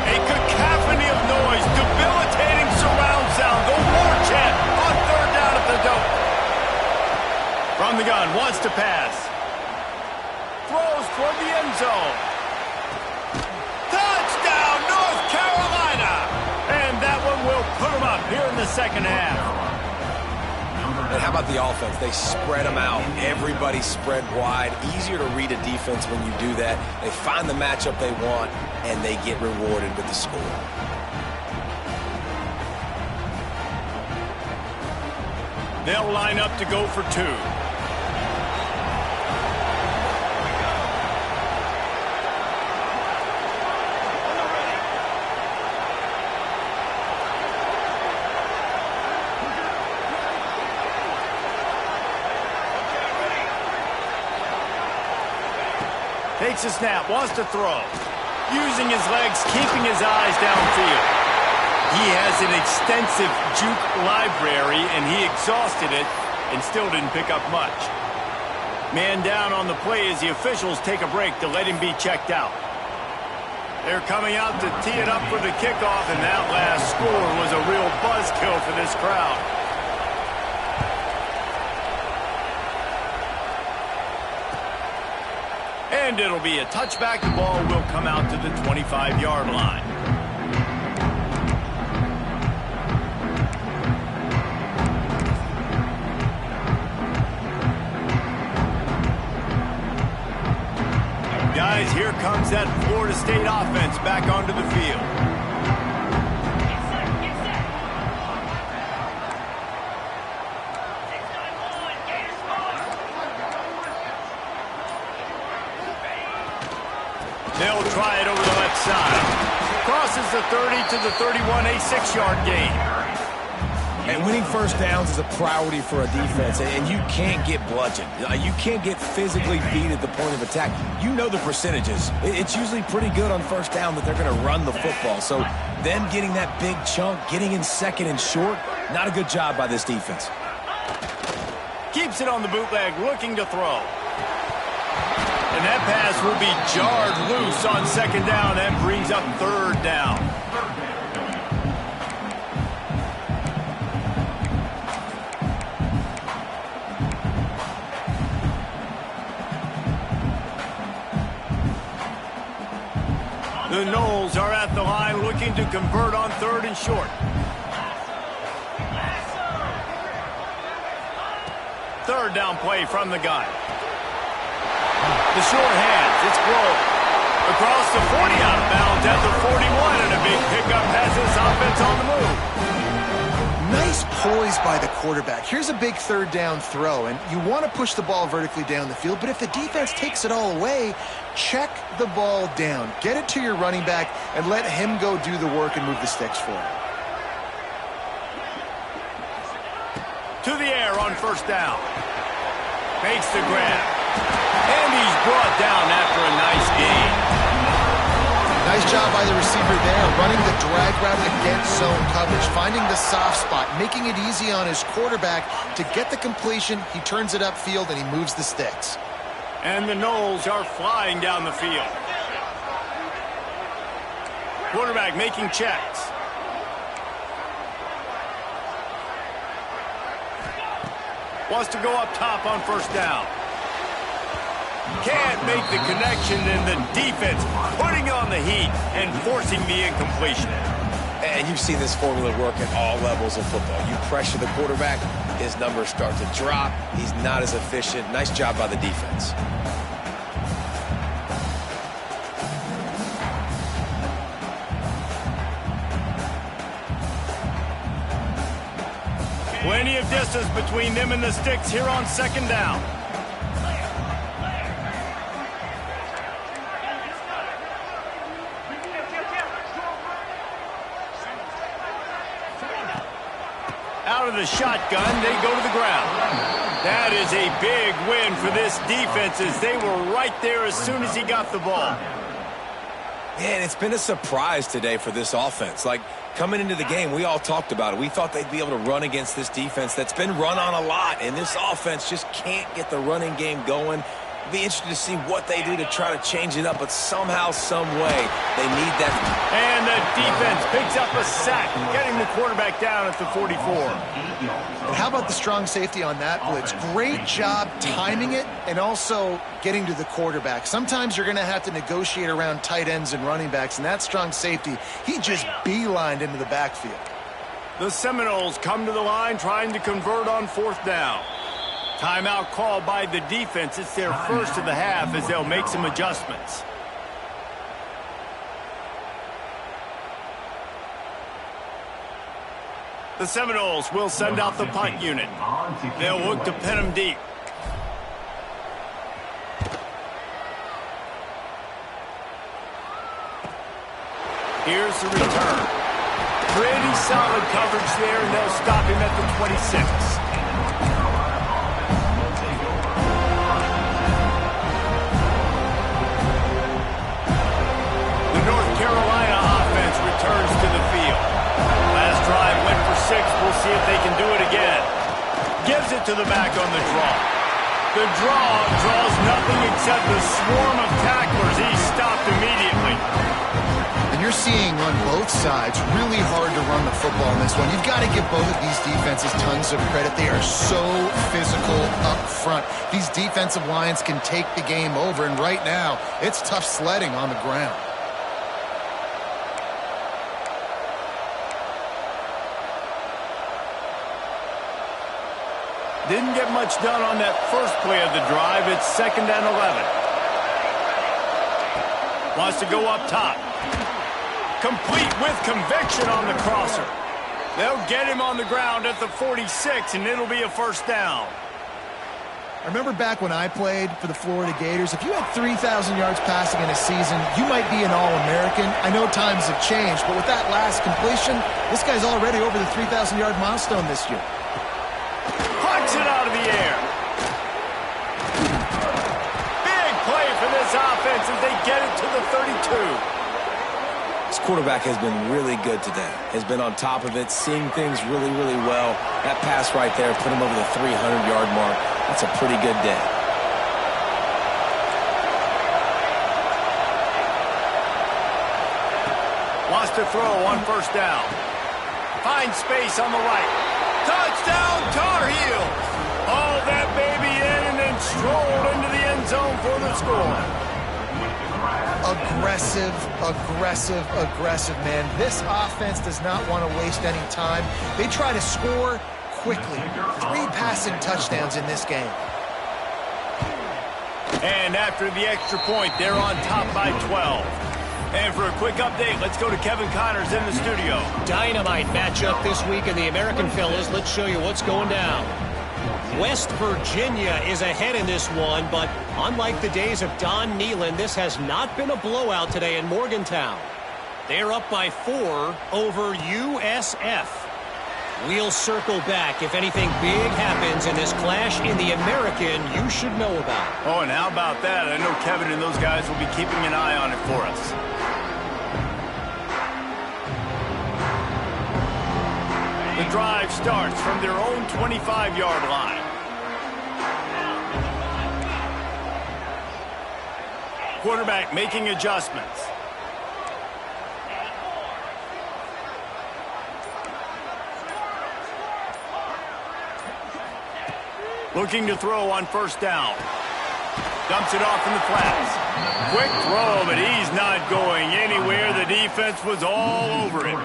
[SPEAKER 1] A cacophony of noise, debilitating surround sound. The war chant on third down at the dope. From the gun, wants to pass. Throws toward the end zone. Touchdown, North Carolina! And that one will put them up here in the second half.
[SPEAKER 3] And how about the offense? They spread them out. Everybody spread wide. Easier to read a defense when you do that. They find the matchup they want, and they get rewarded with the score.
[SPEAKER 1] They'll line up to go for two. Takes a snap, wants to throw. Using his legs, keeping his eyes downfield. He has an extensive juke library, and he exhausted it and still didn't pick up much. Man down on the play as the officials take a break to let him be checked out. They're coming out to tee it up for the kickoff, and that last score was a real buzzkill for this crowd. And it'll be a touchback. The ball will come out to the 25-yard line. Guys, here comes that Florida State offense back onto the field. They'll try it over the left side. Crosses the 30 to the 31, a 6-yard gain.
[SPEAKER 3] And winning first downs is a priority for a defense, and you can't get bludgeoned. You can't get physically beat at the point of attack. You know the percentages. It's usually pretty good on first down that they're going to run the football. So them getting that big chunk, getting in second and short, not a good job by this defense.
[SPEAKER 1] Keeps it on the bootleg, looking to throw. And that pass will be jarred loose on second down. That brings up third down. The Noles are at the line looking to convert on third and short. Third down play from the gun. The short hands, it's Grove. Across the 40 out of bounds at the 41, and a big pickup has this offense on the move.
[SPEAKER 2] Nice poise by the quarterback. Here's a big third down throw, and you want to push the ball vertically down the field, but if the defense takes it all away, check the ball down. Get it to your running back and let him go do the work and move the sticks for it.
[SPEAKER 1] To the air on first down. Makes the grab. And he's brought down after a nice gain.
[SPEAKER 2] Nice job by the receiver there, running the drag route against zone coverage, finding the soft spot, making it easy on his quarterback to get the completion. He turns it upfield and he moves the sticks.
[SPEAKER 1] And the Knowles are flying down the field. Quarterback making checks. Wants to go up top on first down. Can't make the connection, and the defense putting on the heat and forcing the incompletion.
[SPEAKER 3] And you've seen this formula work at all levels of football. You pressure the quarterback, his numbers start to drop. He's not as efficient. Nice job by the defense.
[SPEAKER 1] Plenty of distance between them and the sticks here on second down. Out of the shotgun, they go to the ground. That is a big win for this defense as they were right there as soon as he got the ball.
[SPEAKER 3] Man, it's been a surprise today for this offense. Like, coming into the game, we all talked about it. We thought they'd be able to run against this defense that's been run on a lot, and this offense just can't get the running game going. Be interested to see what they do to try to change it up, but somehow, some way, they need that.
[SPEAKER 1] And the defense picks up a sack, getting the quarterback down at the 44.
[SPEAKER 2] And how about the strong safety on that blitz? Great job timing it and also getting to the quarterback. Sometimes you're going to have to negotiate around tight ends and running backs, and that strong safety, he just beelined into the backfield.
[SPEAKER 1] The Seminoles come to the line trying to convert on fourth down. Timeout called by the defense. It's their first of the half as they'll make some adjustments. The Seminoles will send out the punt unit. They'll look to pin them deep. Here's the return. Pretty solid coverage there, and they'll stop him at the 26. Carolina offense returns to the field. Last drive went for 6. We'll see if they can do it again. Gives it to the back on the draw. The draw draws nothing except the swarm of tacklers. He's stopped immediately.
[SPEAKER 2] And you're seeing on both sides really hard to run the football in this one. You've got to give both of these defenses tons of credit. They are so physical up front. These defensive lines can take the game over, and right now it's tough sledding on the ground.
[SPEAKER 1] Didn't get much done on that first play of the drive. It's 2nd and 11. Wants to go up top. Complete with conviction on the crosser. They'll get him on the ground at the 46, and it'll be a first down.
[SPEAKER 2] I remember back when I played for the Florida Gators, if you had 3,000 yards passing in a season, you might be an All-American. I know times have changed, but with that last completion, this guy's already over the 3,000-yard milestone this year.
[SPEAKER 1] Punch it out of the air. Big play for this offense as they get it to the 32.
[SPEAKER 3] This quarterback has been really good today. Has been on top of it, seeing things really, really well. That pass right there put him over the 300-yard mark. That's a pretty good day.
[SPEAKER 1] Wants to throw on first down. Finds space on the right. Touchdown, Tar Heels! Haul that baby in and then stroll into the end zone for the score.
[SPEAKER 2] Aggressive, aggressive, aggressive, man. This offense does not want to waste any time. They try to score quickly. 3 passing touchdowns in this game.
[SPEAKER 1] And after the extra point, they're on top by 12. And for a quick update, let's go to Kevin Connors in the studio.
[SPEAKER 4] Dynamite matchup this week in the American, fellas. Let's show you what's going down. West Virginia is ahead in this one, but unlike the days of Don Nehlen, this has not been a blowout today in Morgantown. They're up by 4 over USF. We'll circle back if anything big happens in this clash in the American you should know about.
[SPEAKER 1] Oh, and how about that? I know Kevin and those guys will be keeping an eye on it for us. the drive starts from their own 25-yard line. Quarterback making adjustments. Looking to throw on first down. Dumps it off in the flats. Quick throw, but he's not going anywhere. The defense was all over him.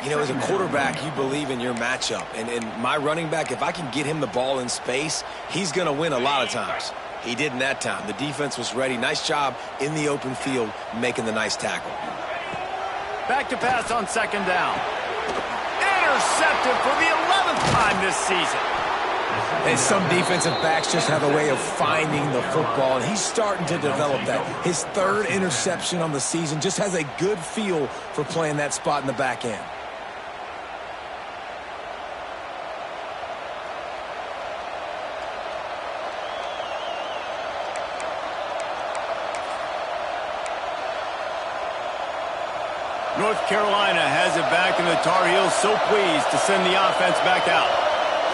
[SPEAKER 3] You know, as a quarterback, you believe in your matchup. And my running back, if I can get him the ball in space, he's going to win a lot of times. He didn't that time. The defense was ready. Nice job in the open field making the nice tackle.
[SPEAKER 1] Back to pass on second down. Intercepted for the 11th time this season.
[SPEAKER 3] And some defensive backs just have a way of finding the football, and he's starting to develop that. His third interception on the season, just has a good feel for playing that spot in the back end.
[SPEAKER 1] North Carolina has it back, and the Tar Heels so pleased to send the offense back out.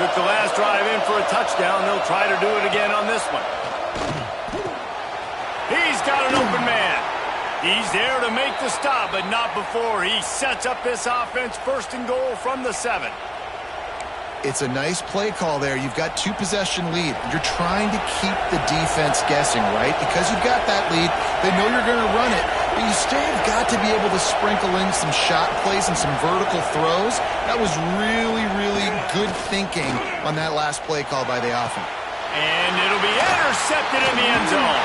[SPEAKER 1] Took the last drive in for a touchdown. They'll try to do it again on this one. He's got an open man. He's there to make the stop, but not before he sets up this offense first and goal from the 7.
[SPEAKER 2] It's a nice play call there. You've got 2-possession lead. You're trying to keep the defense guessing, right? Because you've got that lead, they know you're going to run it, but you still have got to be able to sprinkle in some shot plays and some vertical throws. That was really, really good thinking on that last play call by the offense.
[SPEAKER 1] And it'll be intercepted in the end zone.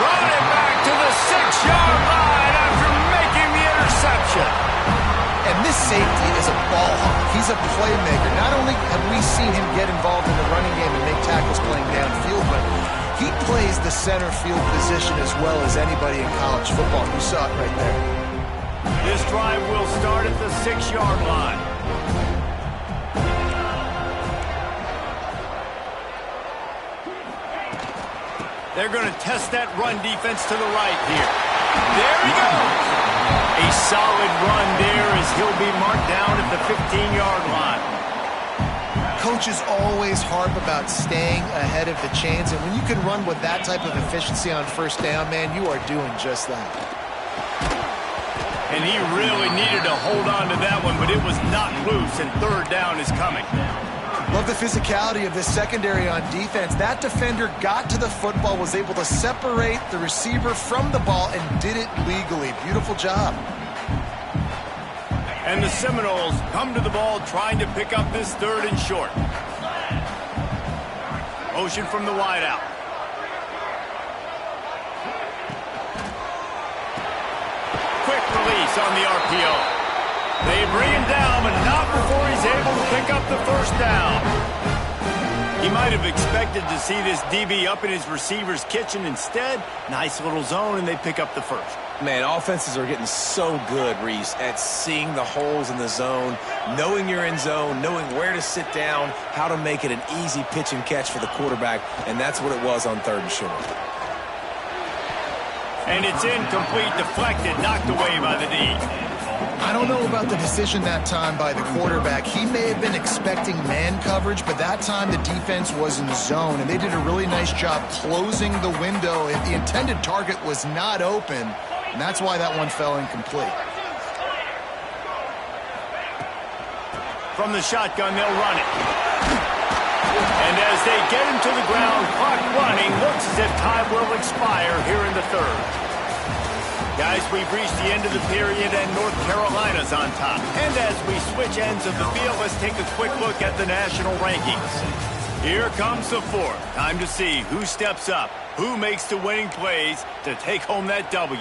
[SPEAKER 1] Brought it back to the 6-yard line after making the interception.
[SPEAKER 2] And this safety is a ball hawk. He's a playmaker. Not only have we seen him get involved in the running game and make tackles playing downfield, but he plays the center field position as well as anybody in college football. You saw it right there.
[SPEAKER 1] This drive will start at the 6-yard line. They're going to test that run defense to the right here. There he goes. A solid run there as he'll be marked down at the 15-yard line.
[SPEAKER 2] Coaches always harp about staying ahead of the chains, and when you can run with that type of efficiency on first down, man, you are doing just that.
[SPEAKER 1] And he really needed to hold on to that one, but it was not loose, and third down is coming.
[SPEAKER 2] Love the physicality of this secondary on defense. That defender got to the football, was able to separate the receiver from the ball, and did it legally. Beautiful job.
[SPEAKER 1] And the Seminoles come to the ball trying to pick up this third and short. Motion from the wideout. Quick release on the RPO. They bring him down, but not before he's able to pick up the first down. He might have expected to see this DB up in his receiver's kitchen. Instead, nice little zone, and they pick up the first.
[SPEAKER 3] Man, offenses are getting so good, Reese, at seeing the holes in the zone, knowing you're in zone, knowing where to sit down, how to make it an easy pitch and catch for the quarterback, and that's what it was on third and short.
[SPEAKER 1] And it's incomplete, deflected, knocked away by the D.
[SPEAKER 2] I don't know about the decision that time by the quarterback. He may have been expecting man coverage, but that time the defense was in zone, and they did a really nice job closing the window. If the intended target was not open, and that's why that one fell incomplete.
[SPEAKER 1] From the shotgun, they'll run it. And as they get him to the ground, clock running, looks as if time will expire here in the third. Guys, we've reached the end of the period, and North Carolina's on top. And as we switch ends of the field, let's take a quick look at the national rankings. Here comes the fourth. Time to see who steps up, who makes the winning plays to take home that W.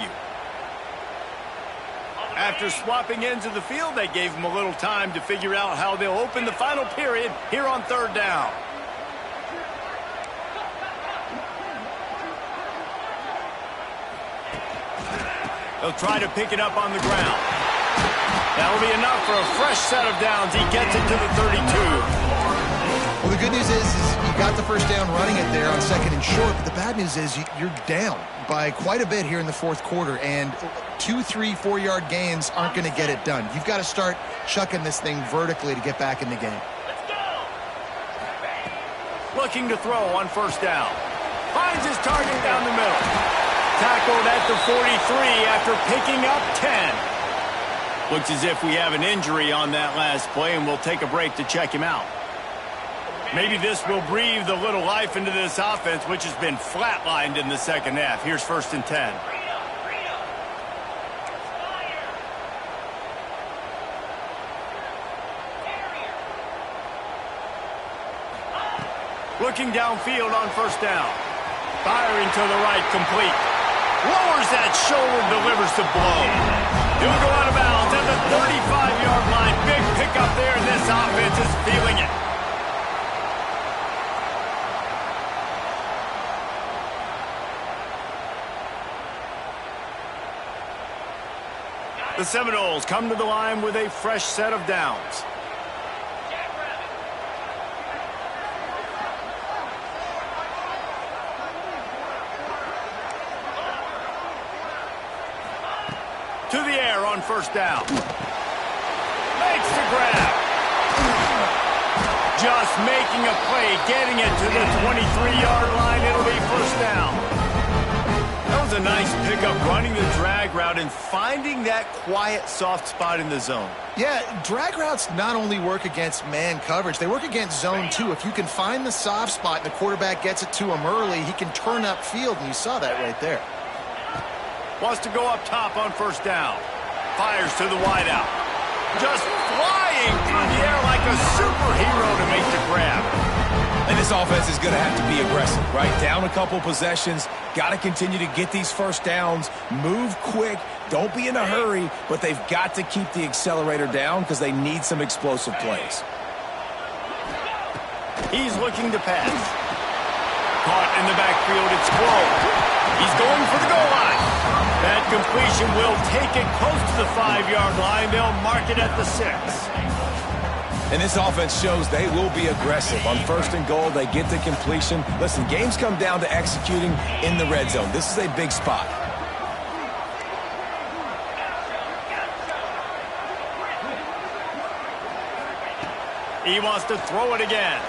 [SPEAKER 1] After swapping ends of the field, they gave them a little time to figure out how they'll open the final period here on third down. They'll try to pick it up on the ground. That'll be enough for a fresh set of downs. He gets it to the 32.
[SPEAKER 2] Well, the good news is you got the first down running it there on 2nd and short, but the bad news is you're down by quite a bit here in the 4th quarter, and 2, 3, 4-yard gains aren't going to get it done. You've got to start chucking this thing vertically to get back in the game.
[SPEAKER 1] Looking to throw on 1st down. Finds his target down the middle. Tackled at the 43 after picking up 10. Looks as if we have an injury on that last play, and we'll take a break to check him out. Maybe this will breathe a little life into this offense, which has been flatlined in the 2nd half. Here's 1st and 10. Looking downfield on 1st down. Firing to the right, complete. Lowers that shoulder, delivers the blow. He'll go out of bounds at the 35-yard line. Big pickup there, and this offense is feeling it. The Seminoles come to the line with a fresh set of downs. To the air on 1st down. Makes the grab. Just making a play, getting it to the 23-yard line. It'll be 1st down. That was a nice pickup, running the drag route and finding that quiet, soft spot in the zone.
[SPEAKER 2] Yeah, drag routes not only work against man coverage, they work against zone too. If you can find the soft spot and the quarterback gets it to him early, he can turn upfield, and you saw that right there.
[SPEAKER 1] Wants to go up top on 1st down. Fires to the wideout. Just flying through the air like a superhero to make the grab.
[SPEAKER 3] And this offense is going to have to be aggressive, right? Down a couple possessions. Got to continue to get these 1st downs. Move quick. Don't be in a hurry, but they've got to keep the accelerator down because they need some explosive plays.
[SPEAKER 1] He's looking to pass. Caught in the backfield. It's close. He's going for the goal line. That completion will take it close to the 5-yard line. They'll mark it at the 6.
[SPEAKER 3] And this offense shows they will be aggressive. On 1st and goal, they get the completion. Listen, games come down to executing in the red zone. This is a big spot.
[SPEAKER 1] He wants to throw it again.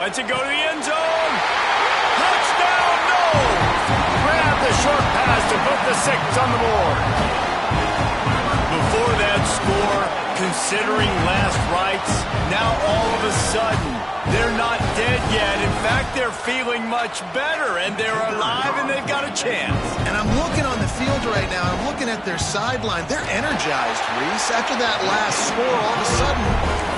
[SPEAKER 1] Lets it go to the end zone. Touchdown, no! Grab the short pass to put the 6 on the board. Before that score, considering last rites, now all of a sudden, they're not dead yet. In fact, they're feeling much better, and they're alive, and they've got a chance.
[SPEAKER 2] And I'm looking on the field right now, I'm looking at their sideline. They're energized, Reese. After that last score, all of a sudden,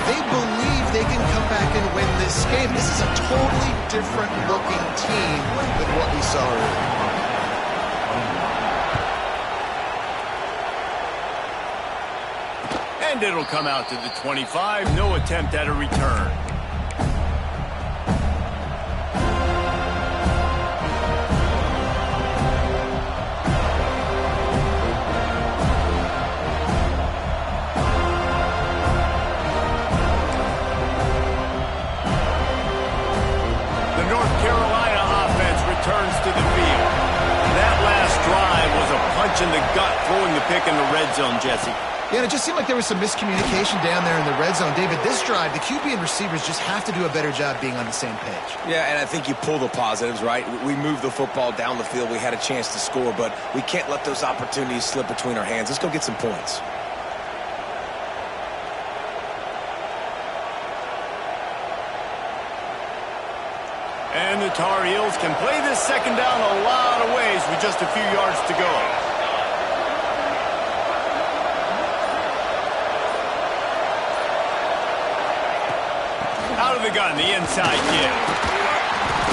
[SPEAKER 2] they believe they can come back and win this game. This is a totally different-looking team than what we saw earlier.
[SPEAKER 1] And it'll come out to the 25. No attempt at a return. The North Carolina offense returns to the field. That last drive was a punch in the gut, throwing the pick in the red zone, Jesse.
[SPEAKER 2] Yeah, and it just seemed like there was some miscommunication down there in the red zone. David, this drive, the QB and receivers just have to do a better job being on the same page.
[SPEAKER 3] Yeah, and I think you pull the positives, right? We moved the football down the field. We had a chance to score, but we can't let those opportunities slip between our hands. Let's go get some points.
[SPEAKER 1] And the Tar Heels can play this 2nd down a lot of ways with just a few yards to go. Out of the gun, the inside give.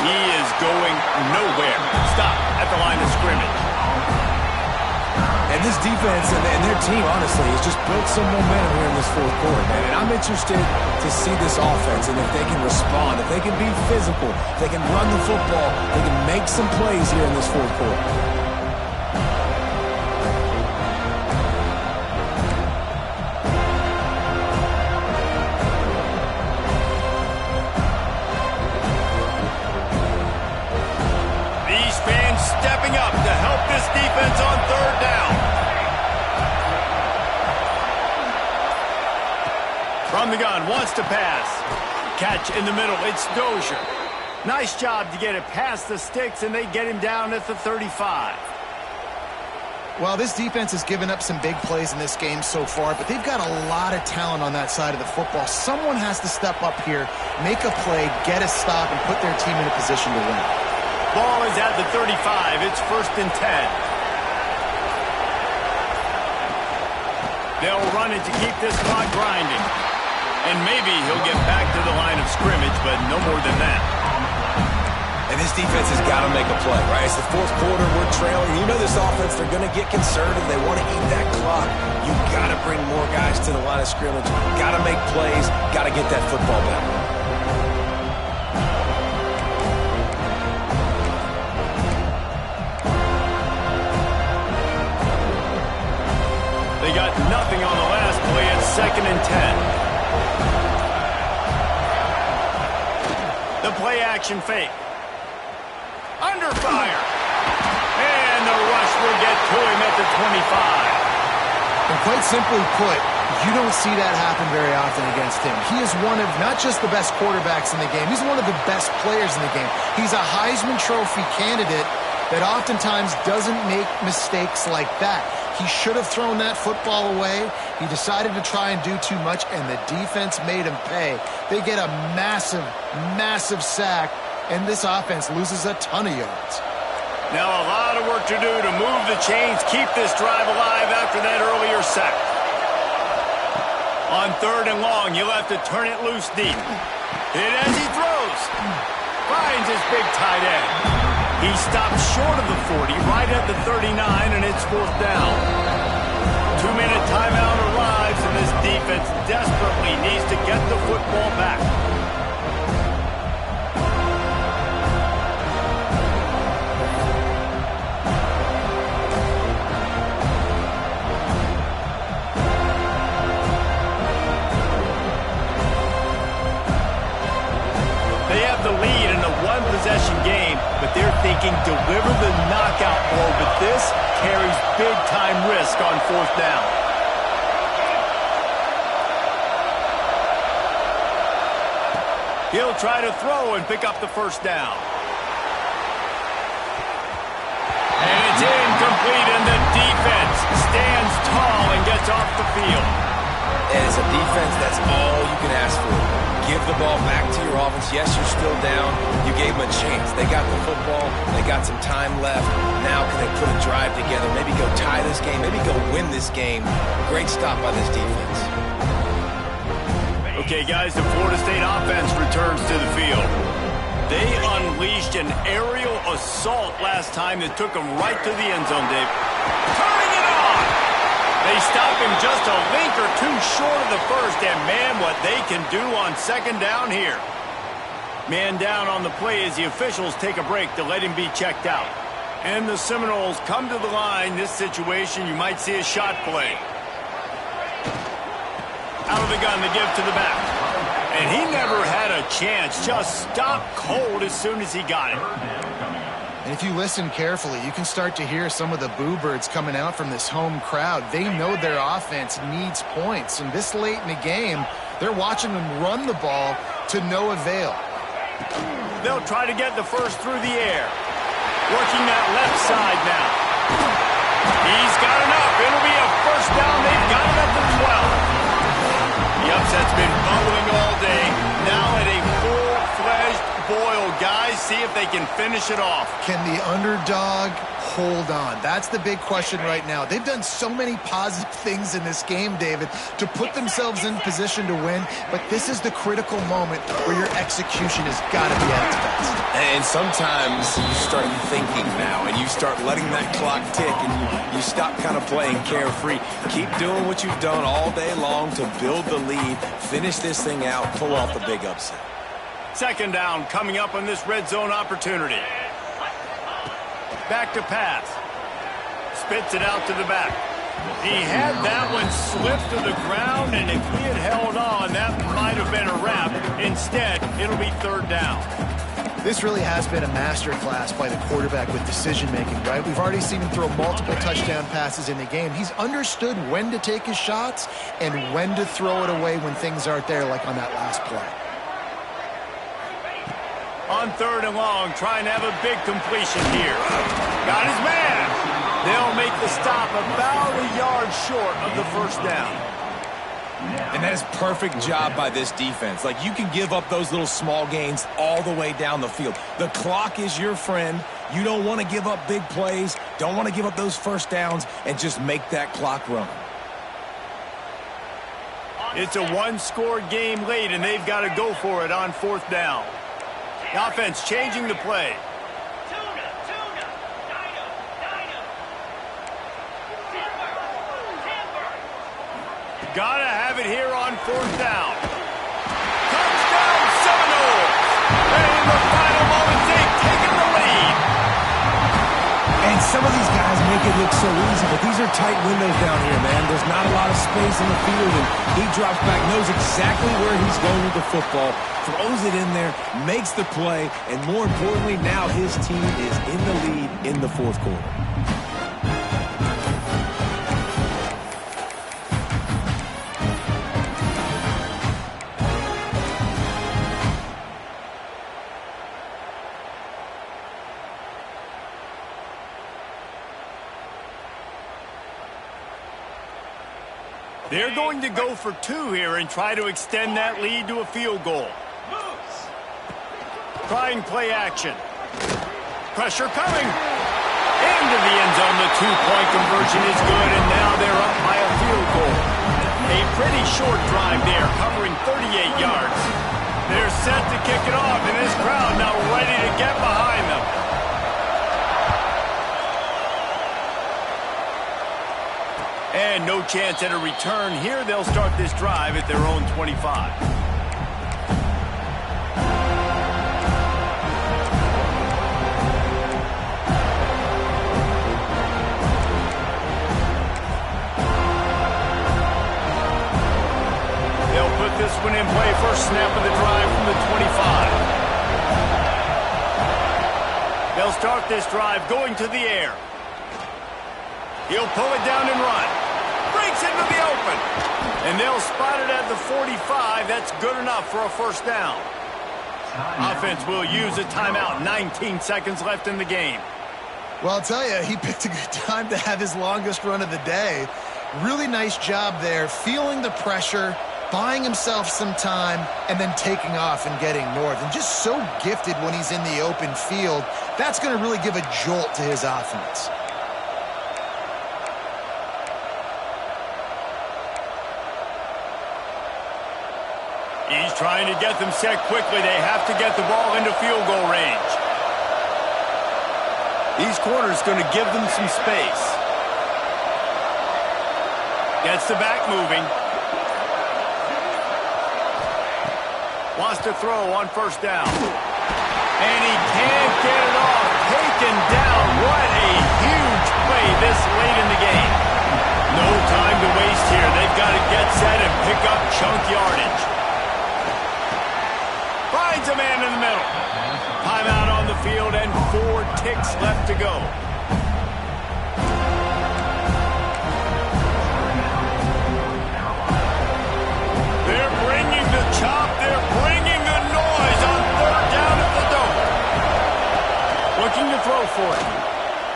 [SPEAKER 1] He is going nowhere. Stop at the line of scrimmage.
[SPEAKER 3] And this defense and their team, honestly, has just built some momentum here in this 4th quarter, man. And I'm interested to see this offense and if they can respond, if they can be physical, if they can run the football, they can make some plays here in this 4th quarter.
[SPEAKER 1] defense on third down. From the gun, wants to pass. Catch in the middle, it's Dozier. Nice job to get it past the sticks, and they get him down at the 35.
[SPEAKER 2] Well, this defense has given up some big plays in this game so far, but they've got a lot of talent on that side of the football. Someone has to step up here, make a play, get a stop, and put their team in a position to win.
[SPEAKER 1] Ball is at the 35. It's 1st and 10. They'll run it to keep this clock grinding. And maybe he'll get back to the line of scrimmage, but no more than that.
[SPEAKER 3] And this defense has got to make a play, right? It's the 4th quarter. We're trailing. You know this offense, they're going to get conservative. They want to eat that clock. You got to bring more guys to the line of scrimmage. Got to make plays. Got to get that football back.
[SPEAKER 1] They got nothing on the last play. It's 2nd and 10. The play action fake. Under fire. And the rush will get to him at the 25.
[SPEAKER 2] And quite simply put, you don't see that happen very often against him. He is one of not just the best quarterbacks in the game, he's one of the best players in the game. He's a Heisman Trophy candidate that oftentimes doesn't make mistakes like that. He should have thrown that football away. He decided to try and do too much, and the defense made him pay. They get a massive, massive sack, and this offense loses a ton of yards.
[SPEAKER 1] Now a lot of work to do to move the chains, keep this drive alive after that earlier sack. On 3rd and long, you'll have to turn it loose deep. Hit as he throws. Finds his big tight end. He stops short of the 40, right at the 39, and it's 4th down. 2-minute timeout arrives, and this defense desperately needs to get the football back. They have the lead in a one-possession game, but they're thinking deliver the knockout blow, but this carries big-time risk on 4th down. He'll try to throw and pick up the 1st down. And it's incomplete, and the defense stands tall and gets off the field.
[SPEAKER 3] And as a defense, that's all you can ask for. Give the ball back to your offense. Yes, you're still down. You gave them a chance. They got the football. They got some time left. Now can they put a drive together? Maybe go tie this game. Maybe go win this game. Great stop by this defense.
[SPEAKER 1] Okay, guys, the Florida State offense returns to the field. They unleashed an aerial assault last time that took them right to the end zone, Dave. Turning it on! They stop him just a link or two short of the 1st, and man, what they can do on 2nd down here. Man down on the play as the officials take a break to let him be checked out. And the Seminoles come to the line. This situation, you might see a shot play. Out of the gun, they give to the back. And he never had a chance. Just stopped cold as soon as he got it.
[SPEAKER 2] And if you listen carefully, you can start to hear some of the boo birds coming out from this home crowd. They know their offense needs points. And this late in the game, they're watching them run the ball to no avail.
[SPEAKER 1] They'll try to get the 1st through the air. Working that left side now. He's got enough. It'll be a 1st down. They've got it at the 12. The upset's been bubbling all day. Now at a full-fledged boil. Guys, see if they can finish it off.
[SPEAKER 2] Can the underdog hold on? That's the big question right now. They've done so many positive things in this game, David, to put themselves in position to win, but this is the critical moment where your execution has got to be at its best.
[SPEAKER 3] And sometimes you start thinking now, and you start letting that clock tick, and you stop kind of playing carefree. Keep doing what you've done all day long to build the lead, finish this thing out, pull off the big upset.
[SPEAKER 1] 2nd down coming up on this red zone opportunity. Back to pass. Spits it out to the back. He had that one slip to the ground, and if he had held on, that might have been a wrap. Instead, it'll be 3rd down.
[SPEAKER 2] This really has been a masterclass by the quarterback with decision-making, right? We've already seen him throw multiple touchdown passes in the game. He's understood when to take his shots and when to throw it away when things aren't there, like on that last play.
[SPEAKER 1] On 3rd and long, trying to have a big completion here. Got his man. They'll make the stop about a yard short of the first down.
[SPEAKER 3] And that is perfect job by this defense. Like, you can give up those little small gains all the way down the field. The clock is your friend. You don't want to give up big plays, don't want to give up those first downs, and just make that clock run.
[SPEAKER 1] It's a one-score game late, and they've got to go for it on 4th down. The offense changing the play. Gotta have it here on 4th down. Touchdown Seminoles! And in the final moments, they've taken the lead.
[SPEAKER 3] And some of these guys make it look so easy, but these are tight windows down here, man. There's not a lot of space in the field, and he drops back, knows exactly where he's going with the football, throws it in there, makes the play, and more importantly, now his team is in the lead in the 4th quarter.
[SPEAKER 1] They're going to go for 2 here and try to extend that lead to a field goal. Trying play action. Pressure coming. Into the end zone. The 2-point conversion is good, and now they're up by a field goal. A pretty short drive there, covering 38 yards. They're set to kick it off, and this crowd now ready to get behind them. And no chance at a return here. They'll start this drive at their own 25. They'll put this one in play. First snap of the drive from the 25. They'll start this drive going to the air. He'll pull it down and run. Breaks into the open. And they'll spot it at the 45. That's good enough for a first down. Offense will use a timeout. 19 seconds left in the game.
[SPEAKER 2] Well, I'll tell you, he picked a good time to have his longest run of the day. Really nice job there, feeling the pressure, buying himself some time, and then taking off and getting north. And just so gifted when he's in the open field. That's going to really give a jolt to his offense.
[SPEAKER 1] He's trying to get them set quickly. They have to get the ball into field goal range. These corners going to give them some space. Gets the back moving. Wants to throw on first down. And he can't get it off. Taken down. What a huge play this late in the game. No time to waste here. They've got to get set and pick up chunk yardage. Finds a man in the middle. Timeout on the field and 4 ticks left to go. They're bringing the chop. They're bringing the noise on 3rd down at the Dome. Looking to throw for it.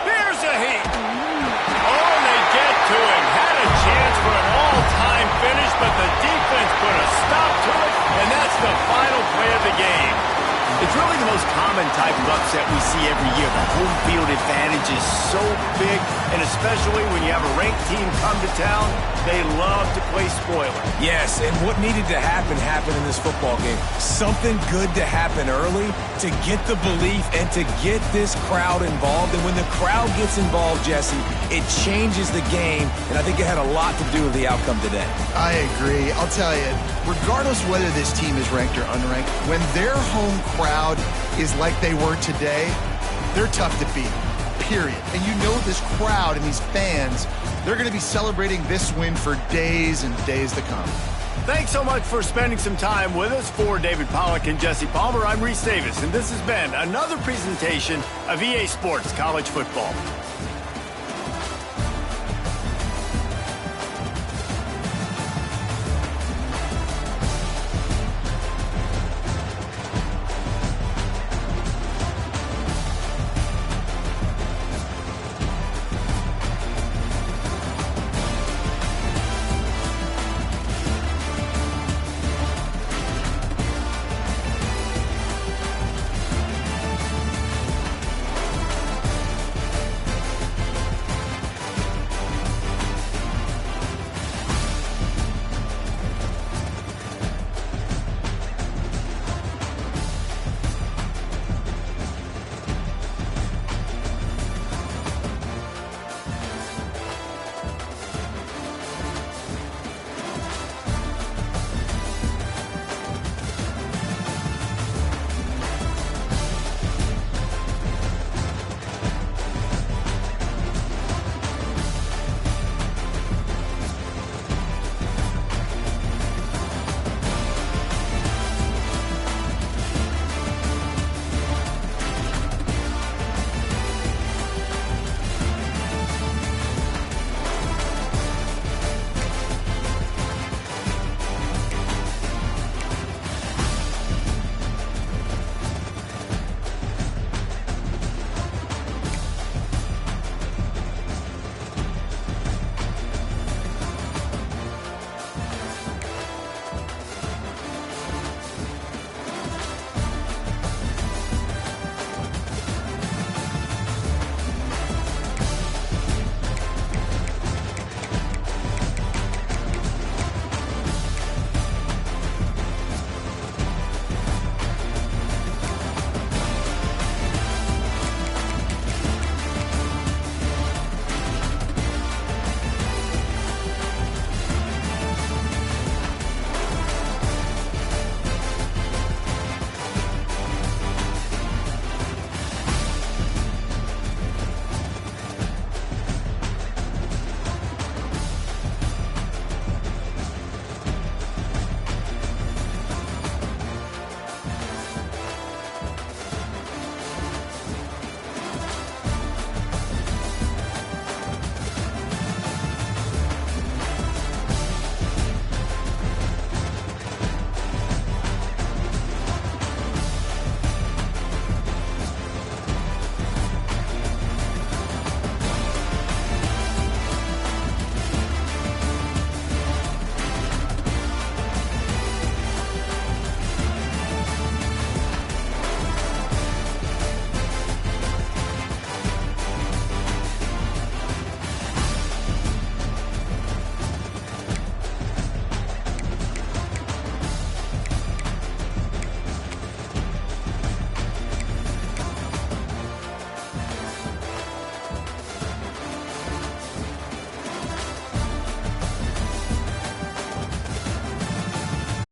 [SPEAKER 1] There's a heat. Oh, and they get to him. Had a chance for an all-time finish, but the defense put a stop to it, and that's the final play of the game. It's really the most common type of upset we see every year. The home field advantage is so big, and especially when you have a ranked team come to town, they love to play spoiler.
[SPEAKER 3] Yes, and what needed to happen happened in this football game. Something good to happen early to get the belief and to get this crowd involved. And when the crowd gets involved, Jesse, it changes the game, and I think it had a lot to do with the outcome today.
[SPEAKER 2] I agree. I'll tell you, regardless whether this team is ranked or unranked, when their home crowd is like they were today, they're tough to beat, period. And you know this crowd and these fans, they're going to be celebrating this win for days and days to come.
[SPEAKER 1] Thanks so much for spending some time with us. For David Pollack and Jesse Palmer, I'm Reese Davis, and this has been another presentation of EA Sports College Football.